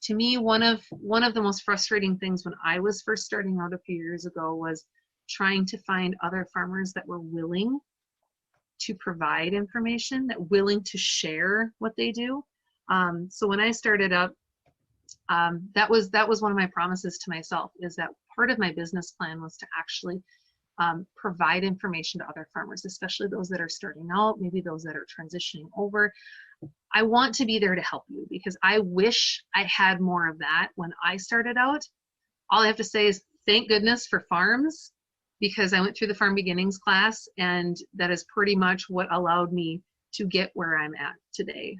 to me, one of the most frustrating things when I was first starting out a few years ago was trying to find other farmers that were willing to provide information, that willing to share what they do. So when I started up, that was one of my promises to myself, is that part of my business plan was to actually provide information to other farmers, especially those that are starting out, maybe those that are transitioning over. I want to be there to help you because I wish I had more of that when I started out. All I have to say is thank goodness for farms, because I went through the farm beginnings class, and that is pretty much what allowed me to get where I'm at today.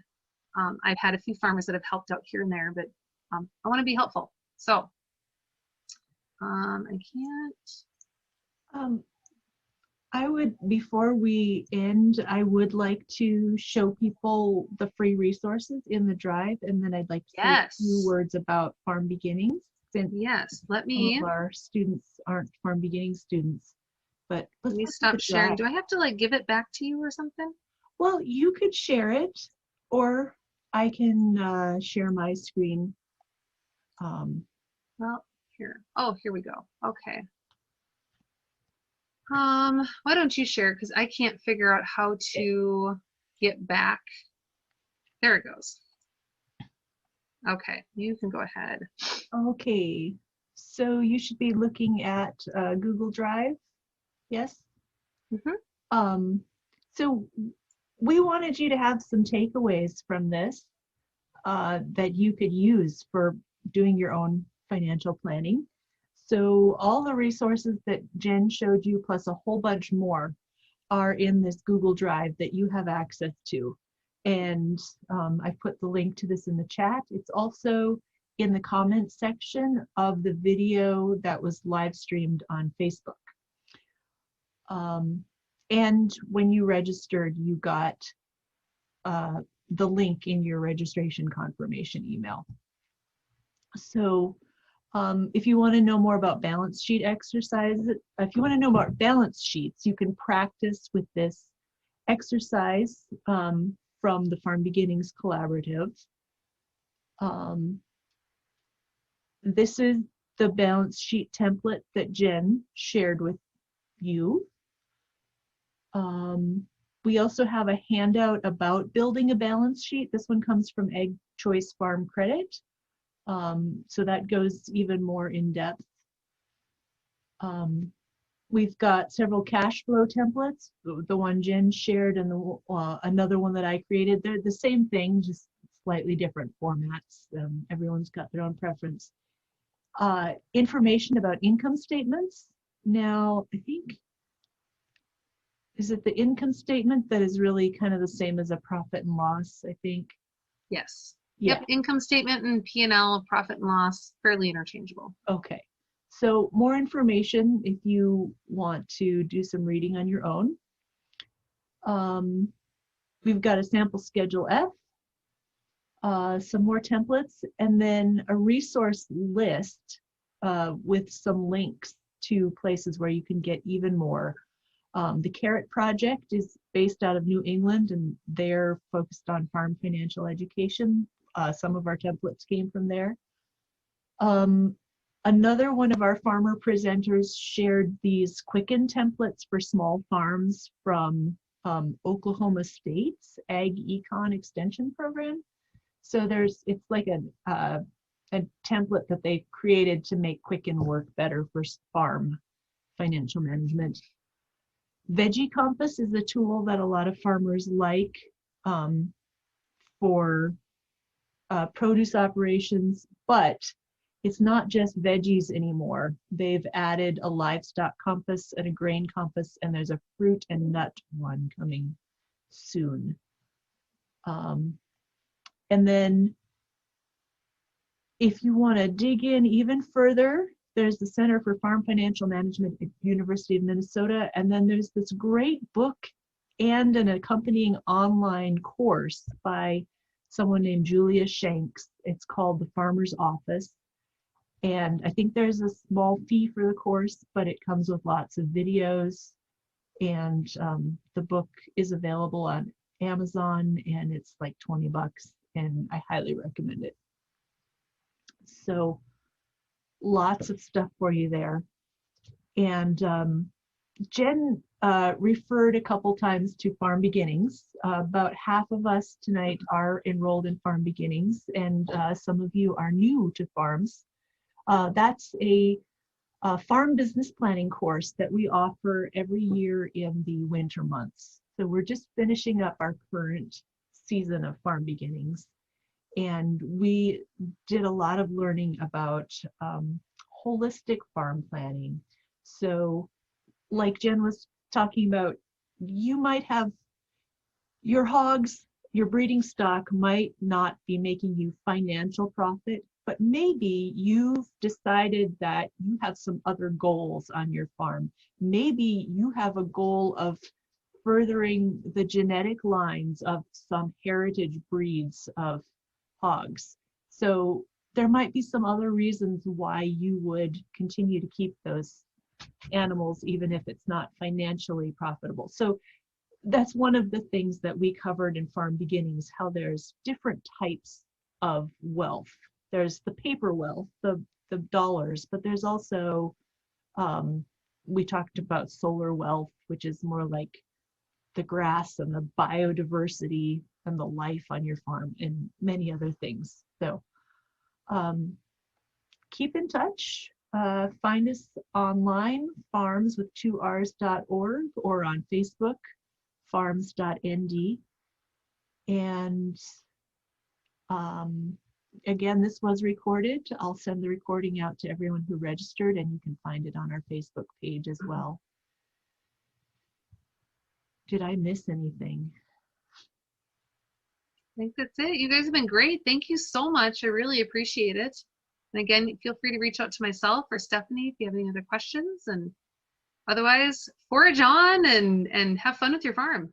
I've had a few farmers that have helped out here and there, but I want to be helpful. So I can't. I would, before we end, I would like to show people the free resources in the drive, and then I'd like to say a few words about Farm Beginnings, since let some me. of our students aren't Farm Beginnings students. But let me stop sharing. Do I have to like give it back to you or something? Well, you could share it, or I can share my screen. Well, here. Oh, here we go. Okay. Why don't you share? Because I can't figure out how to get back. There it goes. Okay, you can go ahead. Okay, so you should be looking at Google Drive. Yes? Mm-hmm. So we wanted you to have some takeaways from this that you could use for doing your own financial planning. So all the resources that Jen showed you, plus a whole bunch more, are in this Google Drive that you have access to. And I've put the link to this in the chat. It's also in the comments section of the video that was live streamed on Facebook. And when you registered, you got the link in your registration confirmation email. So if you want to know more about balance sheet exercises, if you want to know about balance sheets, you can practice with this exercise from the Farm Beginnings Collaborative. This is the balance sheet template that Jen shared with you. We also have a handout about building a balance sheet. This one comes from Ag Choice Farm Credit. So that goes even more in depth. We've got several cash flow templates, the one Jen shared and another one that I created. They're the same thing, just slightly different formats. Everyone's got their own preference. Information about income statements. Now, I think, is it the income statement that is really kind of the same as a profit and loss, I think? Yes. Yeah. Yep, income statement and P&L, profit and loss, fairly interchangeable. Okay, so more information if you want to do some reading on your own. We've got a sample schedule F, some more templates, and then a resource list with some links to places where you can get even more. The Carrot Project is based out of New England, and they're focused on farm financial education. Some of our templates came from there. Another one of our farmer presenters shared these Quicken templates for small farms from Oklahoma State's Ag Econ Extension Program. So it's like a template that they created to make Quicken work better for farm financial management. Veggie Compass is a tool that a lot of farmers like for produce operations, but it's not just veggies anymore. They've added a livestock compass and a grain compass, and there's a fruit and nut one coming soon. And then if you want to dig in even further, there's the Center for Farm Financial Management at University of Minnesota, and then there's this great book and an accompanying online course by someone named Julia Shanks. It's called The Farmer's Office. And I think there's a small fee for the course, but it comes with lots of videos. And the book is available on Amazon, and it's like $20, and I highly recommend it. So lots of stuff for you there. And Jen referred a couple times to Farm Beginnings. About half of us tonight are enrolled in Farm Beginnings, and some of you are new to farms. That's a farm business planning course that we offer every year in the winter months. So we're just finishing up our current season of Farm Beginnings. And we did a lot of learning about holistic farm planning. So like Jen was talking about, you might have your hogs, your breeding stock might not be making you financial profit, but maybe you've decided that you have some other goals on your farm. Maybe you have a goal of furthering the genetic lines of some heritage breeds of hogs. So there might be some other reasons why you would continue to keep those animals, even if it's not financially profitable. So that's one of the things that we covered in Farm Beginnings, how there's different types of wealth. There's the paper wealth, the dollars, but there's also, we talked about solar wealth, which is more like the grass and the biodiversity and the life on your farm and many other things. So keep in touch. Find us online, farms.org, or on Facebook, farms.nd. And again, this was recorded. I'll send the recording out to everyone who registered, and you can find it on our Facebook page as well. Did I miss anything? I think that's it. You guys have been great. Thank you so much. I really appreciate it. And again, feel free to reach out to myself or Stephanie if you have any other questions. And otherwise, forage on and have fun with your farm.